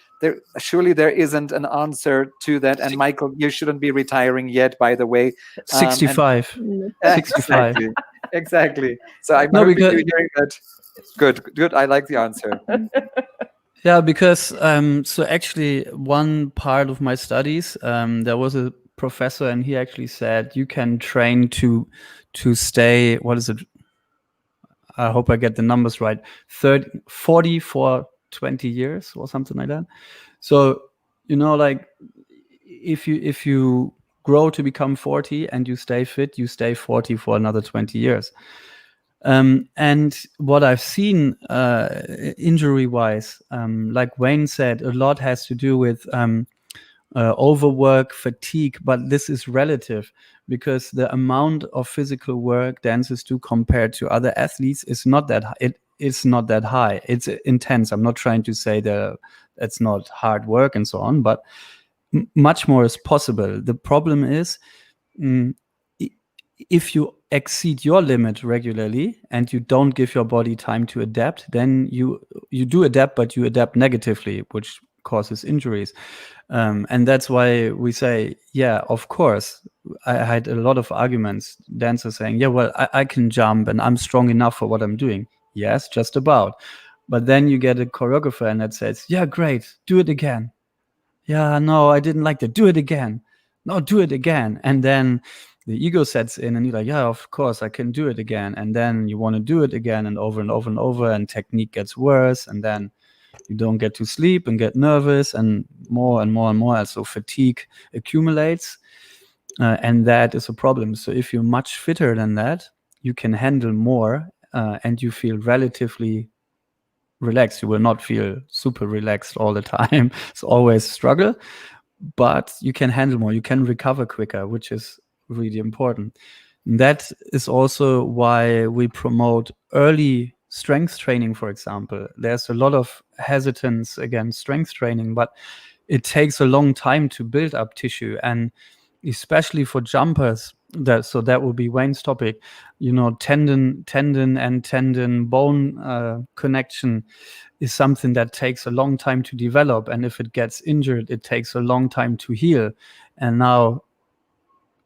surely there isn't an answer to that? And Michael, you shouldn't be retiring yet, by the way. 65. 65. Exactly. So I'm hoping you're hearing that. Good. I like the answer. Yeah, because so actually one part of my studies, there was a professor and he actually said you can train to stay, what is it? I hope I get the numbers right. 40 for 20 years or something like that. So, like if you grow to become 40 and you stay fit, you stay 40 for another 20 years. And what I've seen injury-wise, like Wayne said, a lot has to do with overwork, fatigue, but this is relative because the amount of physical work dancers do compared to other athletes is not that it's not that high. It's intense. I'm not trying to say that it's not hard work and so on, but much more is possible. The problem is if you exceed your limit regularly and you don't give your body time to adapt, then you do adapt, but you adapt negatively, which causes injuries. And that's why we say, yeah, of course. I had a lot of arguments, dancers saying, yeah, well, I can jump and I'm strong enough for what I'm doing. Yes, just about. But then you get a choreographer and that says, yeah, great, do it again. Yeah, no, I didn't like that. Do it again. No, do it again. And then the ego sets in and you're like, yeah, of course, I can do it again. And then you want to do it again and over and over and over, and technique gets worse. And then you don't get to sleep and get nervous and more and more and more. So fatigue accumulates. And that is a problem. So if you're much fitter than that, you can handle more and you feel relatively relaxed. You will not feel super relaxed all the time. It's always struggle, but you can handle more. You can recover quicker, which is really important. And that is also why we promote early strength training, for example. There's a lot of hesitance against strength training, but it takes a long time to build up tissue, and especially for jumpers. That will be Wayne's topic. You know, tendon and tendon bone connection is something that takes a long time to develop, and if it gets injured, it takes a long time to heal. And now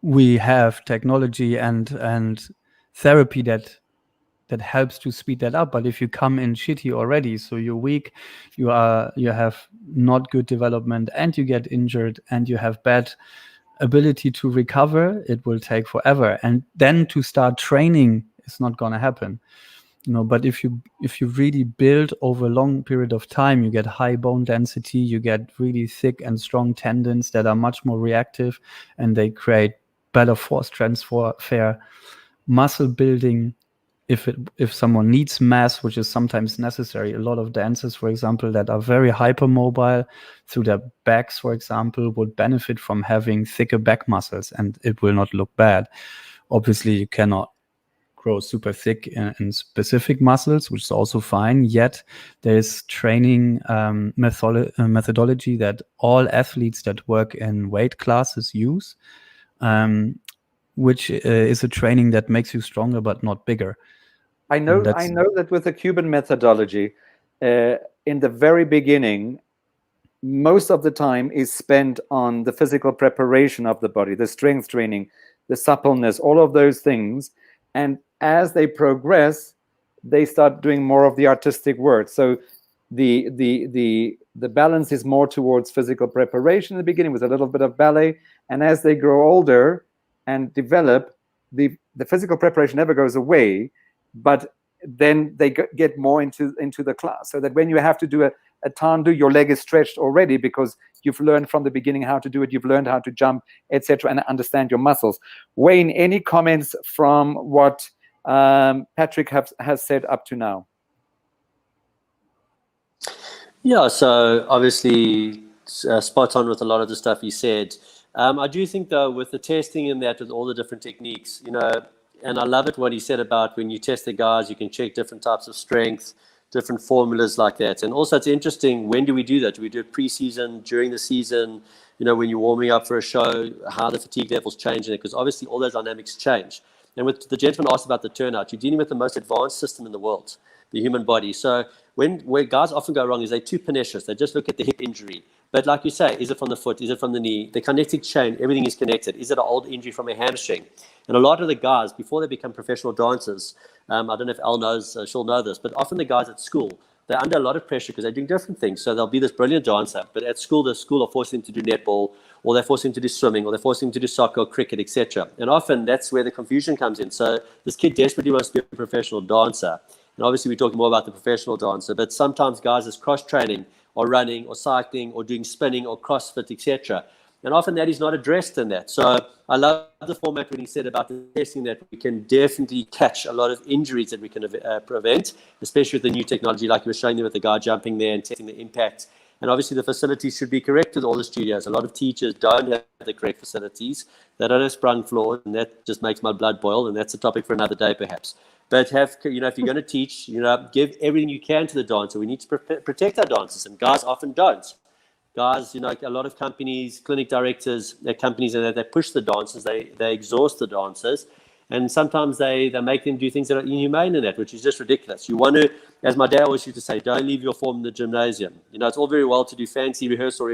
we have technology and therapy that helps to speed that up. But if you come in shitty already, so you're weak, you have not good development, and you get injured, and you have bad ability to recover, it will take forever. And then to start training is not going to happen. You know, but if you really build over a long period of time, you get high bone density, you get really thick and strong tendons that are much more reactive, and they create better force transfer, muscle building. If someone needs mass, which is sometimes necessary, a lot of dancers, for example, that are very hypermobile through their backs, for example, would benefit from having thicker back muscles, and it will not look bad. Obviously, you cannot grow super thick in specific muscles, which is also fine. Yet there is training methodology that all athletes that work in weight classes use, which is a training that makes you stronger but not bigger. I know that with the Cuban methodology, in the very beginning, most of the time is spent on the physical preparation of the body, the strength training, the suppleness, all of those things. And as they progress, they start doing more of the artistic work. So the balance is more towards physical preparation in the beginning with a little bit of ballet. And as they grow older and develop, the physical preparation never goes away, but then they get more into the class, so that when you have to do a tandu, your leg is stretched already because you've learned from the beginning how to do it, you've learned how to jump, etc., and understand your muscles. Wayne, any comments from what Patrick has said up to now? Yeah, so obviously spot on with a lot of the stuff he said. I do think, though, with the testing in that, with all the different techniques, you know, and I love it what he said about when you test the guys, you can check different types of strength, different formulas like that. And also it's interesting, when do we do that? Do we do it pre-season, during the season, you know, when you're warming up for a show, how the fatigue levels change in it? Because obviously all those dynamics change. And with the gentleman asked about the turnout, you're dealing with the most advanced system in the world, the human body. So where guys often go wrong is they're too pernicious. They just look at the hip injury. But like you say, is it from the foot? Is it from the knee? The connective chain, everything is connected. Is it an old injury from a hamstring? And a lot of the guys, before they become professional dancers, I don't know if Al knows, she'll know this, but often the guys at school, they're under a lot of pressure because they're doing different things. So they'll be this brilliant dancer, but at school, the school are forcing them to do netball, or they're forcing them to do swimming, or they're forcing them to do soccer or cricket, etc. And often that's where the confusion comes in. So this kid desperately wants to be a professional dancer. And obviously we're talking more about the professional dancer, but sometimes guys is cross-training or running or cycling or doing spinning or CrossFit, etc. And often that is not addressed in that. So I love the format when he said about the testing, that we can definitely catch a lot of injuries that we can prevent, especially with the new technology, like you were showing them with the guy jumping there and testing the impact. And obviously the facilities should be correct with all the studios. A lot of teachers don't have the correct facilities. They don't have sprung floors, and that just makes my blood boil, and that's a topic for another day perhaps. But have, you know, if you're going to teach, you know, give everything you can to the dancer. We need to protect our dancers, and guys often don't. Guys, you know, a lot of companies, clinic directors at companies, and they push the dancers, they exhaust the dancers, And sometimes they make them do things that are inhumane in that, which is just ridiculous. You want to, as my dad always used to say, don't leave your form in the gymnasium. It's all very well to do fancy rehearsal,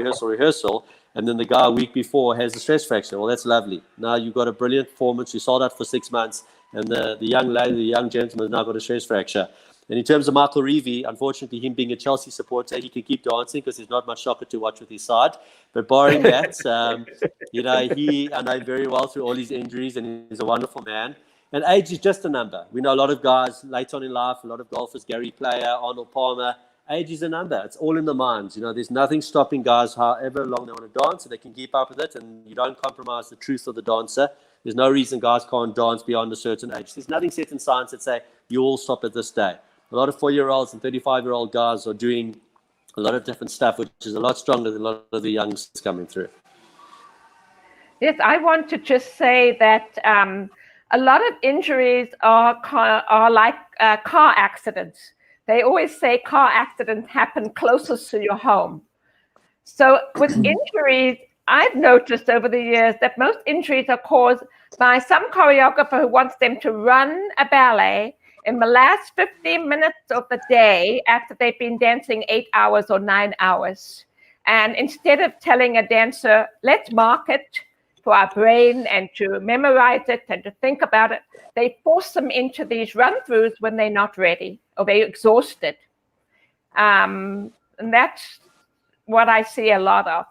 and then the guy a week before has a stress fracture. Well, that's lovely. Now you've got a brilliant performance. You sold out for 6 months, and the young lady, the young gentleman has now got a stress fracture. And in terms of Michael Reevy, unfortunately, him being a Chelsea supporter, he can keep dancing because there's not much soccer to watch with his side. But barring that, I know very well through all his injuries, and he's a wonderful man. And age is just a number. We know a lot of guys late on in life, a lot of golfers, Gary Player, Arnold Palmer. Age is a number. It's all in the minds. There's nothing stopping guys however long they want to dance, so they can keep up with it, and you don't compromise the truth of the dancer. There's no reason guys can't dance beyond a certain age. There's nothing set in science that say you all stop at this day. A lot of 4-year-olds and 35-year-old guys are doing a lot of different stuff, which is a lot stronger than a lot of the youngsters coming through. Yes, I want to just say that a lot of injuries are like car accidents. They always say car accidents happen closest to your home. So with injuries, I've noticed over the years that most injuries are caused by some choreographer who wants them to run a ballet in the last 15 minutes of the day after they've been dancing 8 hours or 9 hours. And instead of telling a dancer, let's mark it for our brain and to memorize it and to think about it, they force them into these run-throughs when they're not ready or they're exhausted. And that's what I see a lot of.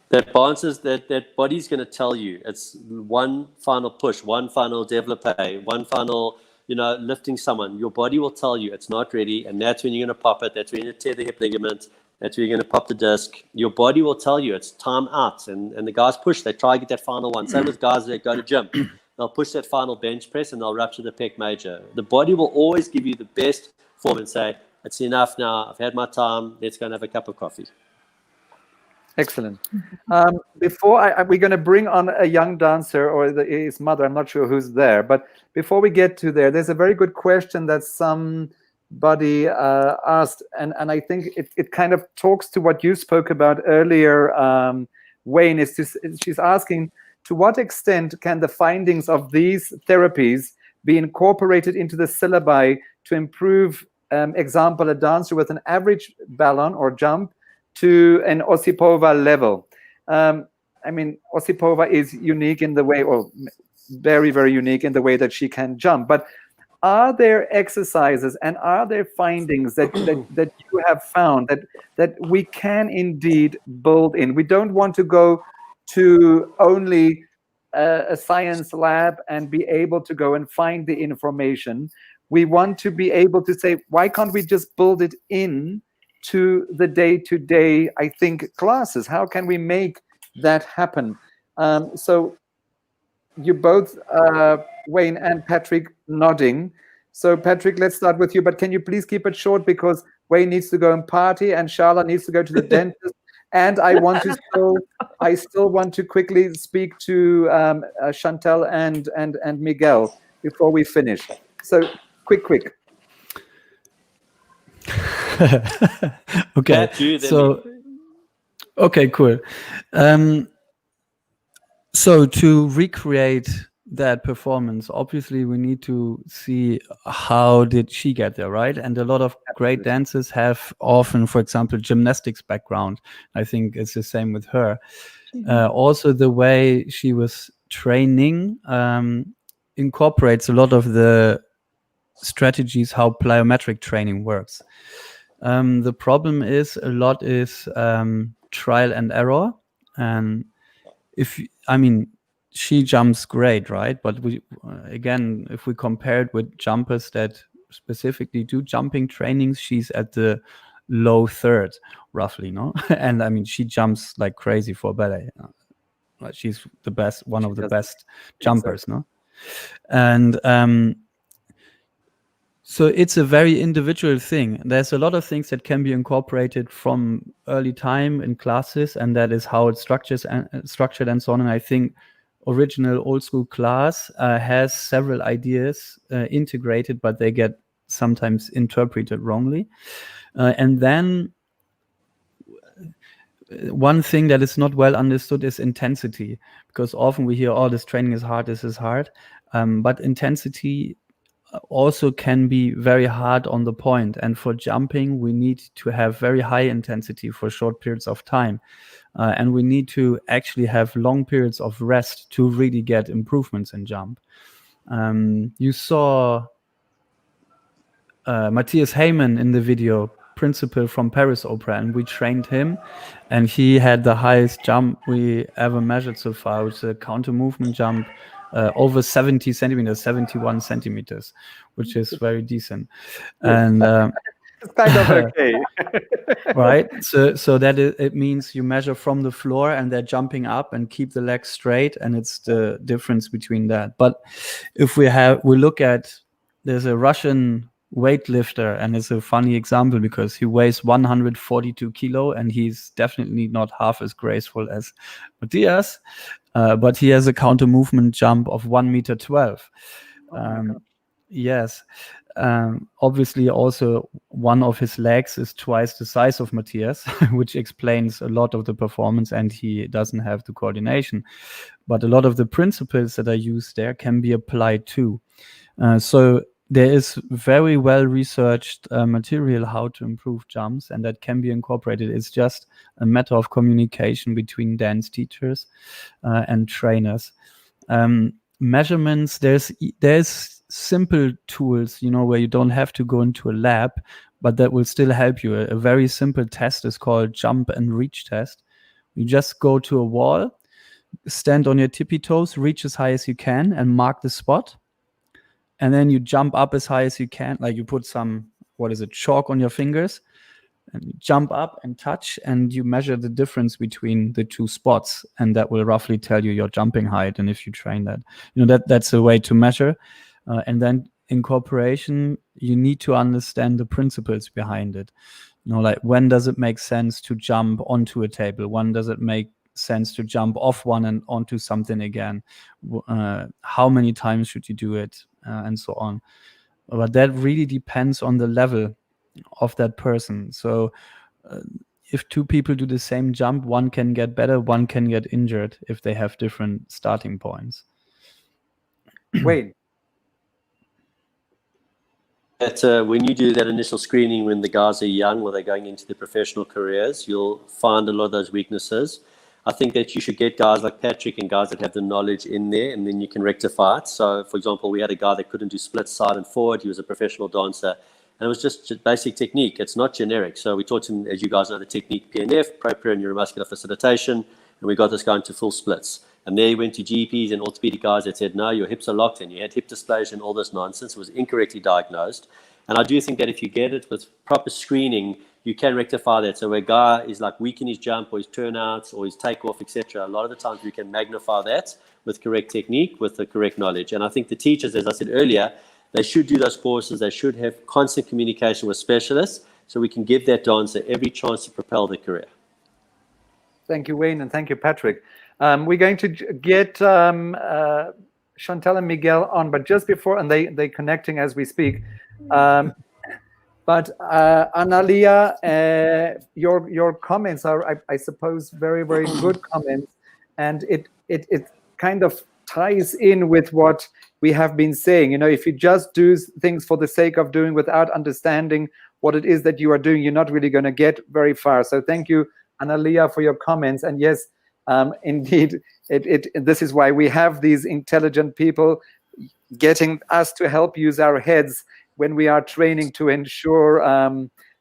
That bounces, that body's going to tell you. It's one final push, one final développé, one final, lifting someone. Your body will tell you it's not ready, and that's when you're going to pop it. That's when you're going to tear the hip ligament. That's when you're going to pop the disc. Your body will tell you it's time out. And the guys push. They try to get that final one. Same with guys that go to gym. They'll push that final bench press and they'll rupture the pec major. The body will always give you the best form and say, it's enough now. I've had my time. Let's go and have a cup of coffee. Excellent. Before we're going to bring on a young dancer or his mother. I'm not sure who's there. But before we get to there, there's a very good question that somebody asked. And I think it kind of talks to what you spoke about earlier, Wayne. She's asking, to what extent can the findings of these therapies be incorporated into the syllabi to improve, example, a dancer with an average ballon or jump to an Osipova level? Osipova is unique in the way, or very, very unique in the way that she can jump. But are there exercises and are there findings that you have found that we can indeed build in? We don't want to go to only a science lab and be able to go and find the information. We want to be able to say, why can't we just build it in to the day-to-day, I think, classes? How can we make that happen? So you both, Wayne and Patrick, nodding. So Patrick, let's start with you, but can you please keep it short because Wayne needs to go and party and Charlotte needs to go to the dentist. And I still want to quickly speak to Chantal and Miguel before we finish. So quick. Okay. Okay, cool. So to recreate that performance, obviously we need to see how did she get there, right? And a lot of great dancers have often, for example, gymnastics background. I think it's the same with her. Also, the way she was training incorporates a lot of the strategies how plyometric training works. The problem is a lot is trial and error. And she jumps great, right? But again, if we compare it with jumpers that specifically do jumping trainings, she's at the low third, roughly, no? And she jumps like crazy for ballet. She's the best, one of the best jumpers, no? And so it's a very individual thing. There's a lot of things that can be incorporated from early time in classes, and that is how it's structured and so on. And I think original old school class has several ideas integrated, but they get sometimes interpreted wrongly. And then one thing that is not well understood is intensity, because often we hear, oh, this training is hard, this is hard. But intensity also can be very hard on the point. And for jumping, we need to have very high intensity for short periods of time. And we need to actually have long periods of rest to really get improvements in jump. You saw Matthias Heyman in the video, principal from Paris Opera, and we trained him, and he had the highest jump we ever measured so far, which is a counter movement jump over 70 centimeters, 71 centimeters, which is very decent. And it's kind of okay. right, so that it means you measure from the floor and they're jumping up and keep the legs straight, and it's the difference between that. But if we look at, there's a Russian weightlifter, and it's a funny example because he weighs 142 kilo and he's definitely not half as graceful as Matthias, but he has a counter movement jump of 1.12 meters. Yes. Obviously also one of his legs is twice the size of Matthias, which explains a lot of the performance, and he doesn't have the coordination. But a lot of the principles that are used there can be applied too. So there is very well researched material how to improve jumps, and that can be incorporated. It's just a matter of communication between dance teachers and trainers. Measurements, there's simple tools, where you don't have to go into a lab, but that will still help you. A very simple test is called jump and reach test. You just go to a wall, stand on your tippy toes, reach as high as you can, and mark the spot. And then you jump up as high as you can, like you put some, chalk on your fingers, and you jump up and touch, and you measure the difference between the two spots, and that will roughly tell you your jumping height. And if you train that, that's a way to measure. And then in cooperation, you need to understand the principles behind it. Like when does it make sense to jump onto a table? When does it make sense to jump off one and onto something again? How many times should you do it? And so on. But that really depends on the level of that person. So if two people do the same jump, one can get better, one can get injured if they have different starting points. Wait. When you do that initial screening when the guys are young or they're going into their professional careers, you'll find a lot of those weaknesses. I think that you should get guys like Patrick and guys that have the knowledge in there, and then you can rectify it. So, for example, we had a guy that couldn't do splits side and forward. He was a professional dancer, and it was just basic technique. It's not generic. So we taught him, as you guys know, the technique PNF, proprioceptive neuromuscular facilitation, and we got this guy into full splits. And there he went to GPs and orthopedic guys that said, no, your hips are locked and you had hip dysplasia and all this nonsense. It was incorrectly diagnosed. And I do think that if you get it with proper screening, you can rectify that. So where a guy is like weak in his jump or his turnouts or his takeoff, etc., a lot of the times we can magnify that with correct technique, with the correct knowledge. And I think the teachers, as I said earlier, they should do those courses. They should have constant communication with specialists so we can give that dancer every chance to propel their career. Thank you, Wayne, and thank you, Patrick. We're going to get Chantal and Miguel on, but just before, and they connecting as we speak. But Analia, your comments are, I suppose, very, very good comments, and it kind of ties in with what we have been saying. If you just do things for the sake of doing without understanding what it is that you are doing, you're not really going to get very far. So thank you, Analia, for your comments. And yes, indeed, this is why we have these intelligent people getting us to help use our heads when we are training to ensure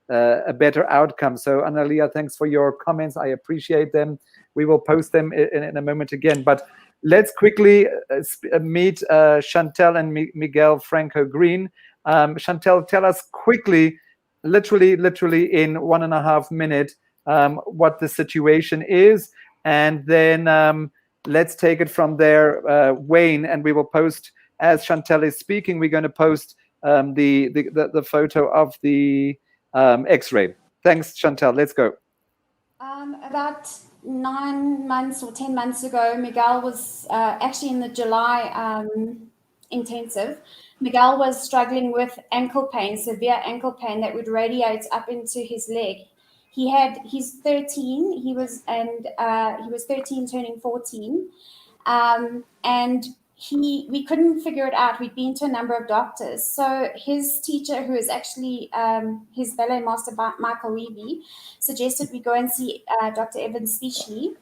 a better outcome. So Analia, thanks for your comments. I appreciate them. We will post them in a moment again. But let's quickly meet Chantal and Miguel Franco Green. Chantal, tell us quickly, literally in 1.5 minutes, what the situation is. And then let's take it from there, Wayne, and we will post, as Chantal is speaking, we're going to post the photo of the X-ray. Thanks, Chantal. Let's go. About 9 months or 10 months ago, Miguel was actually in the July intensive. Miguel was struggling with ankle pain, severe ankle pain that would radiate up into his leg. He's 13. He was 13 turning 14. And we couldn't figure it out. We'd been to a number of doctors. So his teacher, who is actually his ballet master, Michael Reevy, suggested we go and see Dr. Evan Speechley.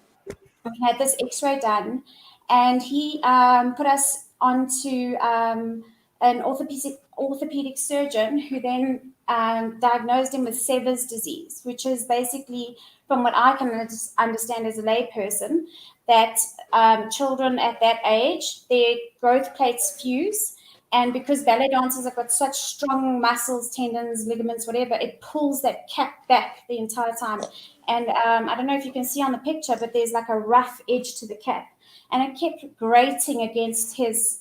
We had this x-ray done, and he put us onto an orthopedic surgeon who then diagnosed him with Sever's disease, which is basically, from what I can understand as a layperson, that children at that age, their growth plates fuse. And because ballet dancers have got such strong muscles, tendons, ligaments, whatever, it pulls that cap back the entire time. And I don't know if you can see on the picture, but there's like a rough edge to the cap. And it kept grating against his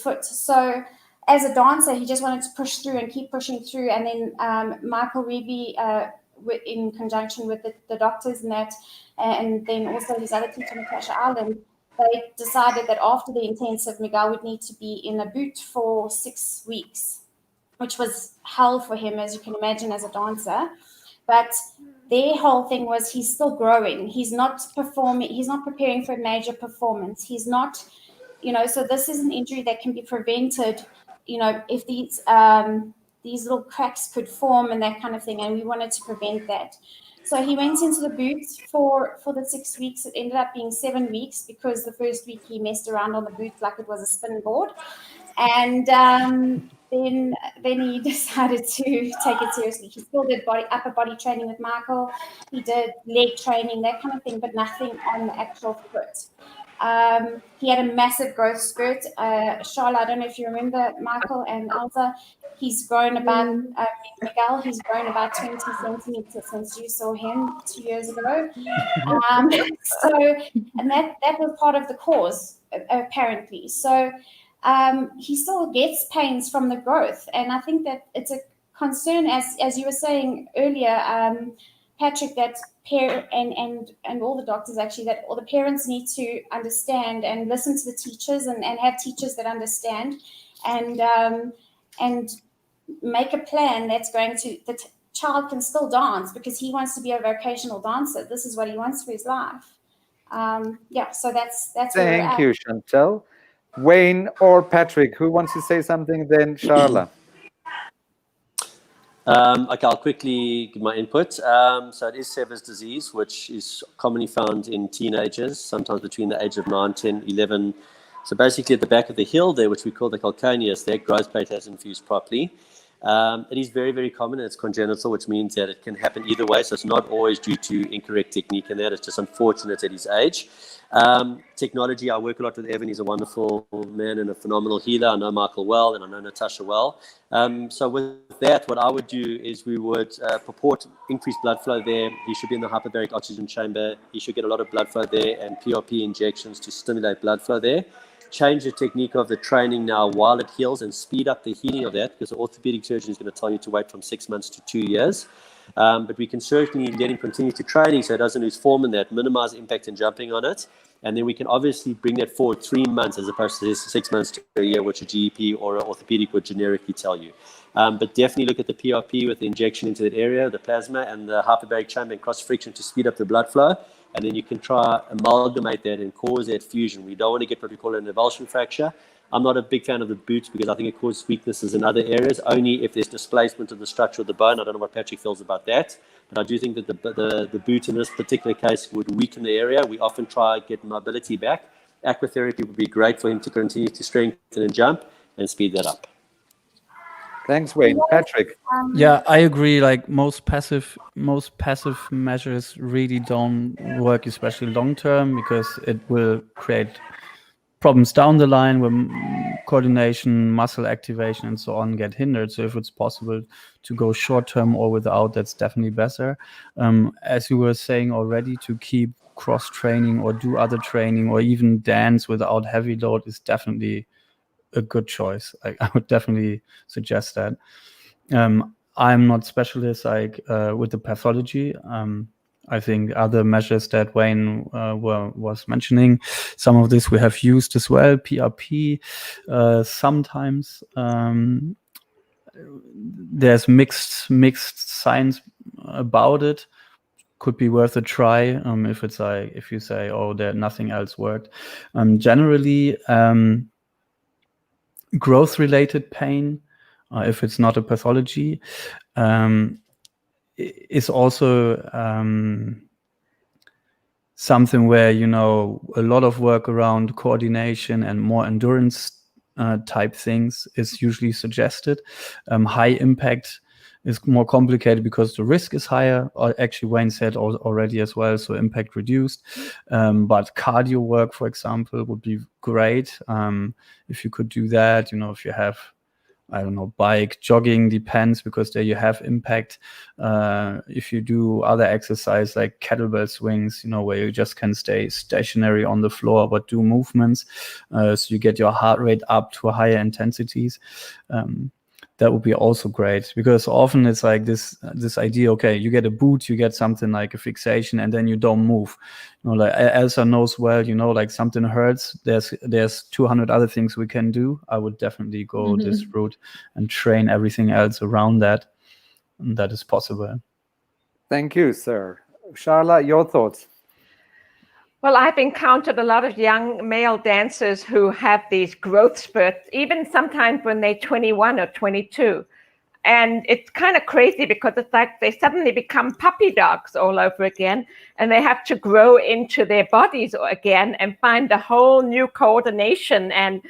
foot. So as a dancer, he just wanted to push through and keep pushing through. And then Michael Reevy, in conjunction with the doctors and that, and then also his other teacher, Natasha Ireland, they decided that after the intensive, Miguel would need to be in a boot for 6 weeks, which was hell for him, as you can imagine, as a dancer. But their whole thing was he's still growing. He's not performing. He's not preparing for a major performance. He's not, so this is an injury that can be prevented, if these little cracks could form and that kind of thing. And we wanted to prevent that. So he went into the boot for the 6 weeks. It ended up being 7 weeks because the first week he messed around on the boot like it was a spin board. And then he decided to take it seriously. He still did upper body training with Michael. He did leg training, that kind of thing, but nothing on the actual foot. He had a massive growth spurt. Charlotte, I don't know if you remember Michael and Elsa. He's grown about, Miguel, he's grown about 20 centimeters since you saw him 2 years ago. And that was part of the cause, apparently. So he still gets pains from the growth. And I think that it's a concern, as you were saying earlier, Patrick, that and all the doctors actually, that all the parents need to understand and listen to the teachers and have teachers that understand and make a plan that's going to, the child can still dance because he wants to be a vocational dancer. This is what he wants for his life. So that's where we're at. Thank you, Chantal. Wayne or Patrick, who wants to say something? Then Charla. Okay, I'll quickly give my input. So it is Sever's disease, which is commonly found in teenagers, sometimes between the age of 9, 10, 11. So basically at the back of the heel there, which we call the calcaneus, their growth plate hasn't fused properly. It is very, very common, and it's congenital, which means that it can happen either way. So it's not always due to incorrect technique and that. It's just unfortunate at his age. Technology, I work a lot with Evan. He's a wonderful man and a phenomenal healer. I know Michael well, and I know Natasha well. So with that, what I would do is we would purport increased blood flow there. He should be in the hyperbaric oxygen chamber. He should get a lot of blood flow there and PRP injections to stimulate blood flow there. Change the technique of the training now while it heals and speed up the healing of that, because the orthopedic surgeon is going to tell you to wait from 6 months to 2 years. But we can certainly let him continue to training so it doesn't lose form in that, minimize impact and jumping on it. And then we can obviously bring that forward 3 months as opposed to 6 months to a year, which a GP or an orthopedic would generically tell you. But definitely look at the PRP with the injection into that area, the plasma and the hyperbaric chamber and cross friction to speed up the blood flow. And then you can try amalgamate that and cause that fusion. We don't want to get what we call an avulsion fracture. I'm not a big fan of the boots because I think it causes weaknesses in other areas, only if there's displacement of the structure of the bone. I don't know what Patrick feels about that, but I do think that the boot in this particular case would weaken the area. We often try to get mobility back. Aquatherapy would be great for him to continue to strengthen and jump and speed that up. Thanks, Wayne. Patrick. Yeah, I agree. Like most passive measures really don't work, especially long term, because it will create problems down the line when coordination, muscle activation, and so on get hindered. So if it's possible to go short term or without, that's definitely better. As you were saying already, to keep cross training or do other training or even dance without heavy load is definitely a good choice. I would definitely suggest that. I'm not specialist with the pathology. I think other measures that Wayne was mentioning, some of this we have used as well, PRP sometimes. there's mixed science about it. Could be worth a try if it's like, if you say, oh, there nothing else worked. Generally, growth related pain, if it's not a pathology, is also something where, you know, a lot of work around coordination and more endurance type things is usually suggested. High impact is more complicated because the risk is higher, or actually Wayne said already as well, so impact reduced. But cardio work, for example, would be great if you could do that. You know, if you have, I don't know, bike, jogging, depends, because there you have impact. If you do other exercise like kettlebell swings, you know, where you just can stay stationary on the floor but do movements, so you get your heart rate up to higher intensities. That would be also great, because often it's like this idea, okay, you get a boot, you get something like a fixation, and then you don't move. You know, like Elsa knows well, you know, like something hurts, there's 200 other things we can do. I would definitely go this route and train everything else around that. And that is possible. Thank you, sir. Sharla, your thoughts? Well, I've encountered a lot of young male dancers who have these growth spurts, even sometimes when they're 21 or 22. And it's kind of crazy because it's like they suddenly become puppy dogs all over again, and they have to grow into their bodies again and find a whole new coordination. And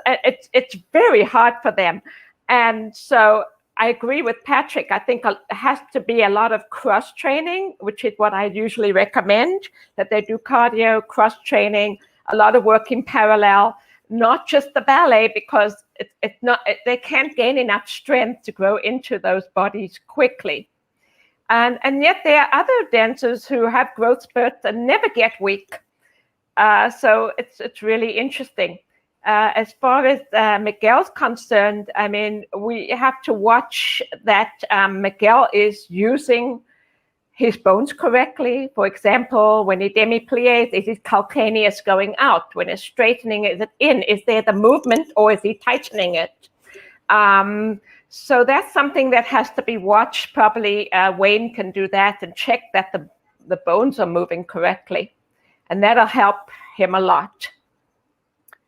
it's very hard for them. And so I agree with Patrick. I think it has to be a lot of cross training, which is what I usually recommend, that they do cardio, cross training, a lot of work in parallel, not just the ballet, because they can't gain enough strength to grow into those bodies quickly. And yet there are other dancers who have growth spurts and never get weak. So it's really interesting. As far as Miguel's concerned, I mean, we have to watch that Miguel is using his bones correctly. For example, when he demi-plies, is his calcaneus going out? When he's straightening, is it in? Is there the movement, or is he tightening it? So that's something that has to be watched. Probably Wayne can do that and check that the bones are moving correctly. And that'll help him a lot.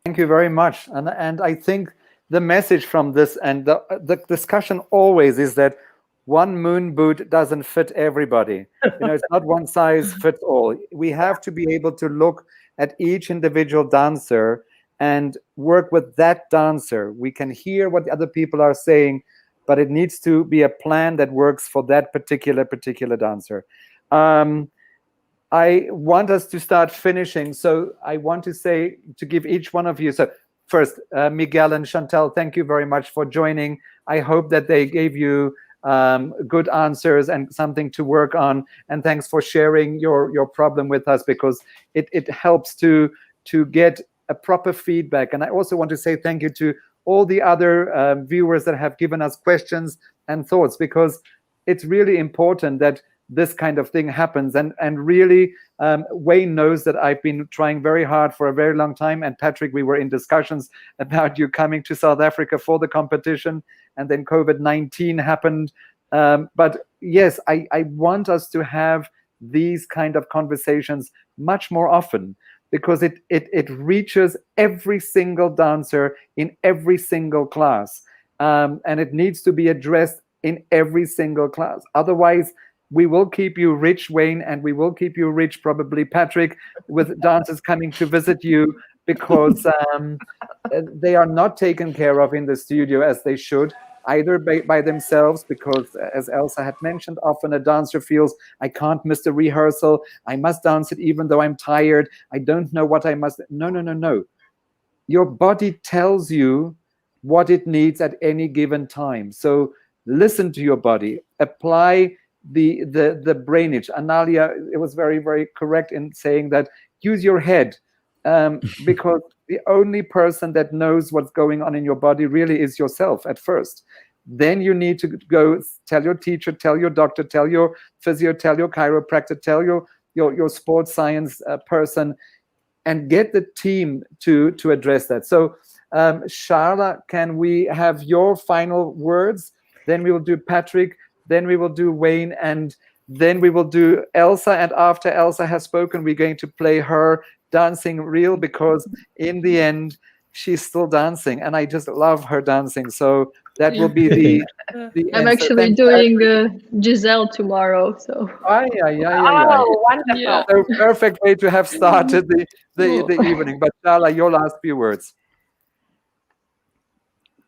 Thank you very much. And I think the message from this and the discussion always is that one moon boot doesn't fit everybody. You know, it's not one size fits all. We have to be able to look at each individual dancer and work with that dancer. We can hear what the other people are saying, but it needs to be a plan that works for that particular dancer. I want us to start finishing, so I want to give each one of you. So first, Miguel and Chantal, thank you very much for joining. I hope that they gave you good answers and something to work on. And thanks for sharing your problem with us, because it helps to get a proper feedback. And I also want to say thank you to all the other viewers that have given us questions and thoughts, because it's really important that this kind of thing happens. And really, Wayne knows that I've been trying very hard for a very long time. And Patrick, we were in discussions about you coming to South Africa for the competition, and then COVID-19 happened. But yes, I want us to have these kind of conversations much more often, because it reaches every single dancer in every single class. And it needs to be addressed in every single class. Otherwise, we will keep you rich, Wayne, and we will keep you rich, probably, Patrick, with dancers coming to visit you, because they are not taken care of in the studio as they should, either by themselves, because, as Elsa had mentioned, often a dancer feels, I can't miss the rehearsal, I must dance it even though I'm tired, I don't know what I must. No. Your body tells you what it needs at any given time. So listen to your body, apply the brainage. Analia, it was very, very correct in saying that use your head, because the only person that knows what's going on in your body really is yourself at first. Then you need to go tell your teacher, tell your doctor, tell your physio, tell your chiropractor, tell your sports science person, and get the team to address that. So Sharla, can we have your final words then we will do Patrick, then we will do Wayne, and then we will do Elsa. And after Elsa has spoken, we're going to play her dancing reel, because in the end, she's still dancing, and I just love her dancing. So that will be the I'm end. So actually thank you, doing Giselle tomorrow, so. Oh, wonderful. Yeah. So perfect way to have started the evening. But Shala, your last few words.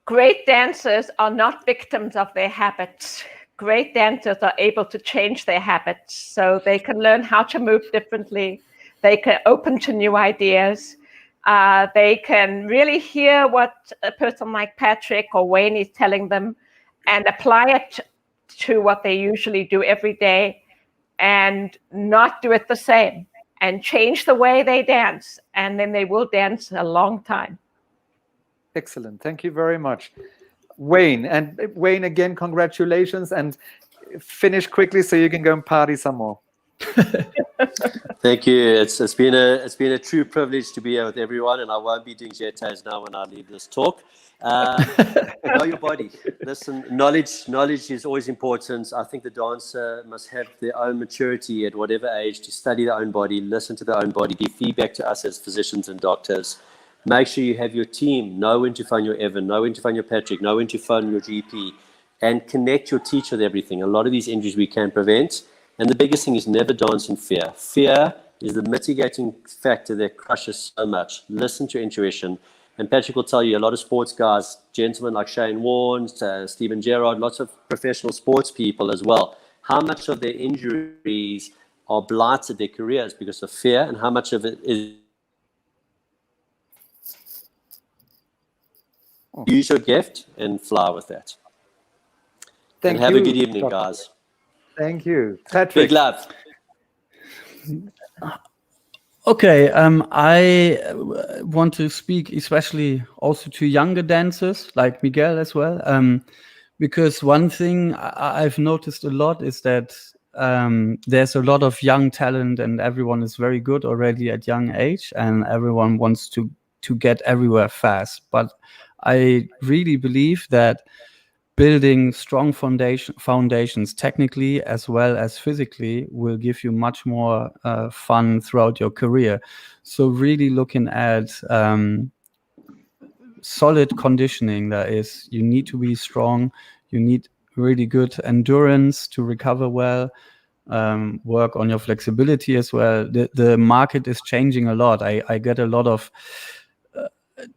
Great dancers are not victims of their habits. Great dancers are able to change their habits, so they can learn how to move differently. They can open to new ideas. They can really hear what a person like Patrick or Wayne is telling them and apply it to what they usually do every day, and not do it the same, and change the way they dance, and then they will dance a long time. Excellent. Thank you very much. Wayne, and Wayne, again, congratulations, and finish quickly so you can go and party some more. Thank you. It's been a true privilege to be here with everyone, and I won't be doing jetas now when I leave this talk. Know your body. Listen, knowledge is always important. I think the dancer must have their own maturity at whatever age to study their own body, listen to their own body, give feedback to us as physicians and doctors. Make sure you have your team, know when to phone your Evan, know when to phone your Patrick, know when to phone your GP, and connect your teacher with everything. A lot of these injuries we can prevent. And the biggest thing is never dance in fear. Fear is the mitigating factor that crushes so much. Listen to your intuition. And Patrick will tell you, a lot of sports guys, gentlemen like Shane Warne, Stephen Gerrard, lots of professional sports people as well, how much of their injuries are blighted their careers because of fear, and how much of it is use your gift and fly with that. And have a good evening, guys. Thank you. Patrick. Big love. Okay, I want to speak especially also to younger dancers like Miguel as well, because one thing I've noticed a lot is that there's a lot of young talent, and everyone is very good already at young age, and everyone wants to get everywhere fast. But I really believe that building strong foundations technically as well as physically will give you much more fun throughout your career. So really looking at solid conditioning, that is, you need to be strong, you need really good endurance to recover well, work on your flexibility as well. The market is changing a lot. I get a lot of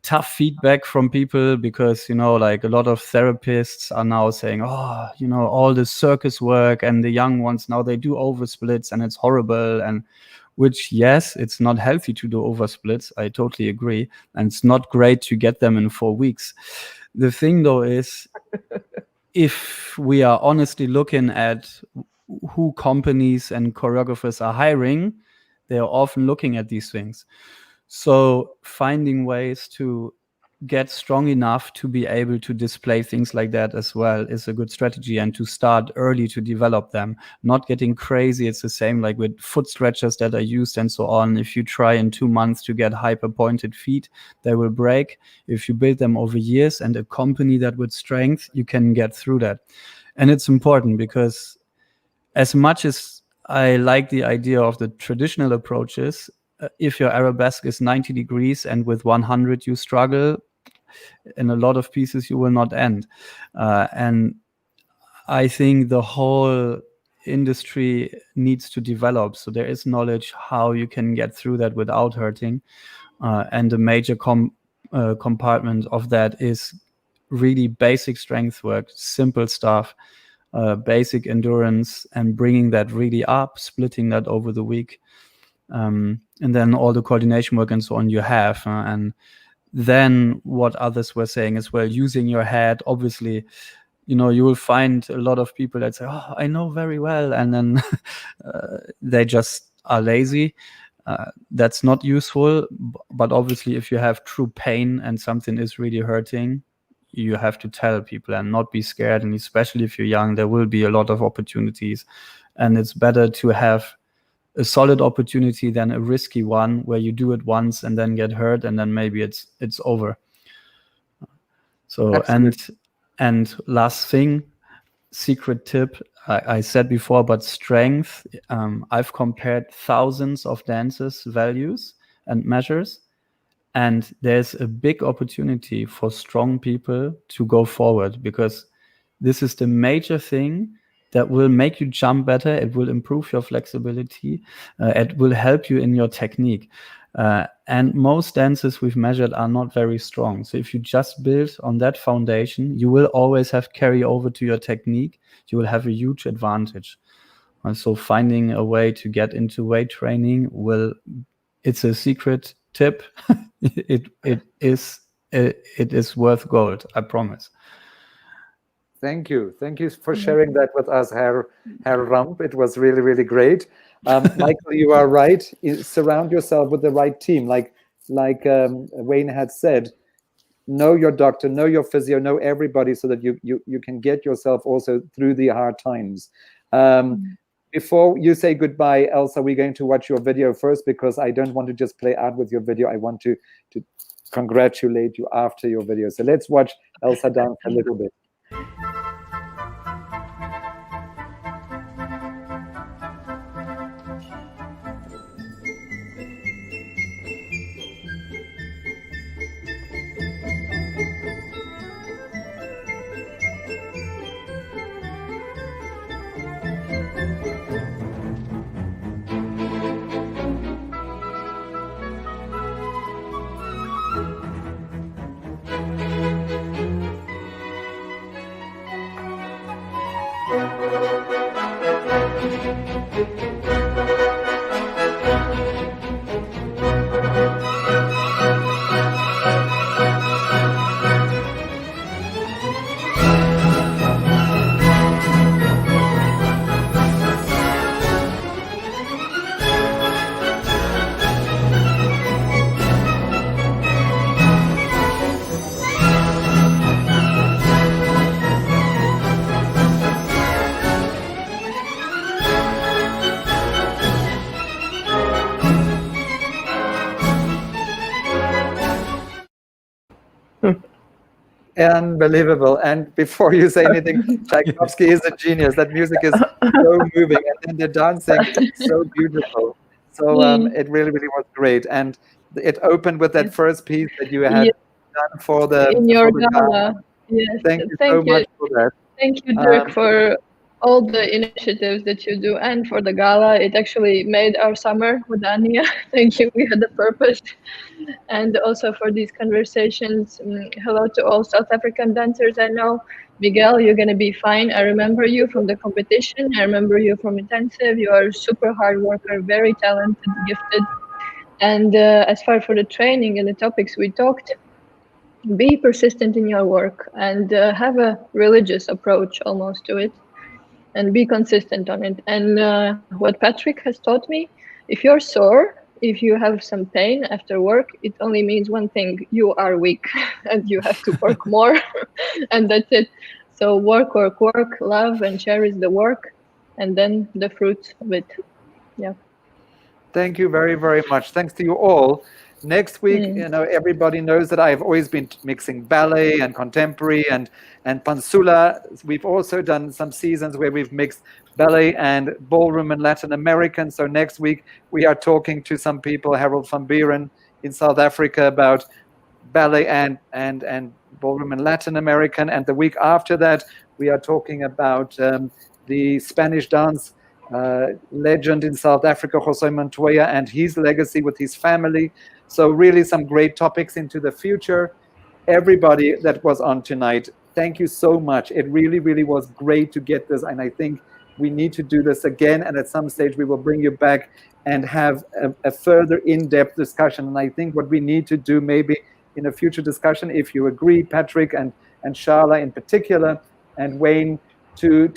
tough feedback from people because, like a lot of therapists are now saying, all the circus work and the young ones now, they do oversplits and it's horrible. And which, yes, it's not healthy to do oversplits. I totally agree. And it's not great to get them in 4 weeks. The thing though is, if we are honestly looking at who companies and choreographers are hiring, they are often looking at these things. So finding ways to get strong enough to be able to display things like that as well is a good strategy, and to start early to develop them, not getting crazy. It's the same like with foot stretchers that are used and so on. If you try in 2 months to get hyper pointed feet, they will break. If you build them over years and accompany that with strength, you can get through that. And it's important because as much as I like the idea of the traditional approaches, if your arabesque is 90 degrees and with 100 you struggle, in a lot of pieces you will not end. And I think the whole industry needs to develop. So there is knowledge how you can get through that without hurting. And a major compartment of that is really basic strength work, simple stuff, basic endurance, and bringing that really up, splitting that over the week. And then all the coordination work and so on you have. And then what others were saying as well, using your head, obviously, you will find a lot of people that say, oh, I know very well. And then they just are lazy. That's not useful. But obviously, if you have true pain and something is really hurting, you have to tell people and not be scared. And especially if you're young, there will be a lot of opportunities. And it's better to have a solid opportunity than a risky one where you do it once and then get hurt and then maybe it's over. So, and last thing, secret tip I said before, but strength. I've compared thousands of dances' values and measures, and there's a big opportunity for strong people to go forward, because this is the major thing that will make you jump better. It will improve your flexibility. It will help you in your technique. And most dances we've measured are not very strong. So if you just build on that foundation, you will always have carry over to your technique. You will have a huge advantage. So finding a way to get into weight training it's a secret tip. it is worth gold, I promise. Thank you for sharing that with us, Herr Ramp. It was really, really great. Michael, you are right. Surround yourself with the right team, like Wayne had said. Know your doctor, know your physio, know everybody, so that you can get yourself also through the hard times. Before you say goodbye, Elsa, we're going to watch your video first, because I don't want to just play out with your video. I want to congratulate you after your video. So let's watch Elsa dance a little bit. Unbelievable. And before you say anything, Tchaikovsky is a genius. That music is so moving, and then the dancing so beautiful. So it really, really was great. And it opened with that first piece that you had done for the in your for the gala. Yes, Thank you so much for that. Thank you, Dirk, for all the initiatives that you do, and for the gala. It actually made our summer with Anya. Thank you. We had a purpose. And also for these conversations. Hello to all South African dancers I know. Miguel, you're going to be fine. I remember you from the competition. I remember you from intensive. You are a super hard worker, very talented, gifted. And as far for the training and the topics we talked, be persistent in your work and have a religious approach almost to it, and be consistent on it. And what Patrick has taught me, if you're sore, if you have some pain after work, it only means one thing: you are weak and you have to work more. And that's it. So work, love and cherish the work, and then the fruits of it. Yeah. Thank you very, very much. Thanks to you all. Next week, everybody knows that I've always been mixing ballet and contemporary and pansula. We've also done some seasons where we've mixed ballet and ballroom and Latin American. So next week we are talking to some people, Harold van Buren in South Africa, about ballet and ballroom and Latin American. And the week after that, we are talking about the Spanish dance legend in South Africa, Jose Montoya, and his legacy with his family. So really some great topics into the future. Everybody that was on tonight, thank you so much. It really, really was great to get this. And I think we need to do this again. And at some stage, we will bring you back and have a further in-depth discussion. And I think what we need to do maybe in a future discussion, if you agree, Patrick and Sharla in particular, and Wayne, to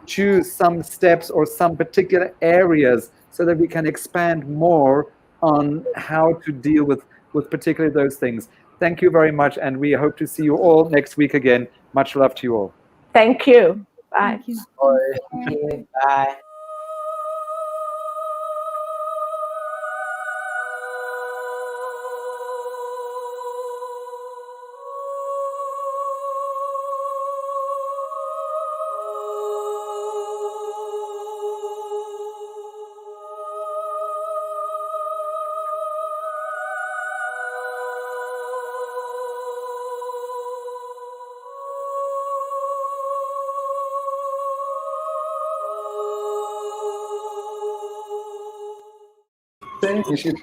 choose some steps or some particular areas so that we can expand more on how to deal with particularly those things. Thank you very much, and we hope to see you all next week again. Much love to you all. Thank you. Bye. Thank you. Bye. You should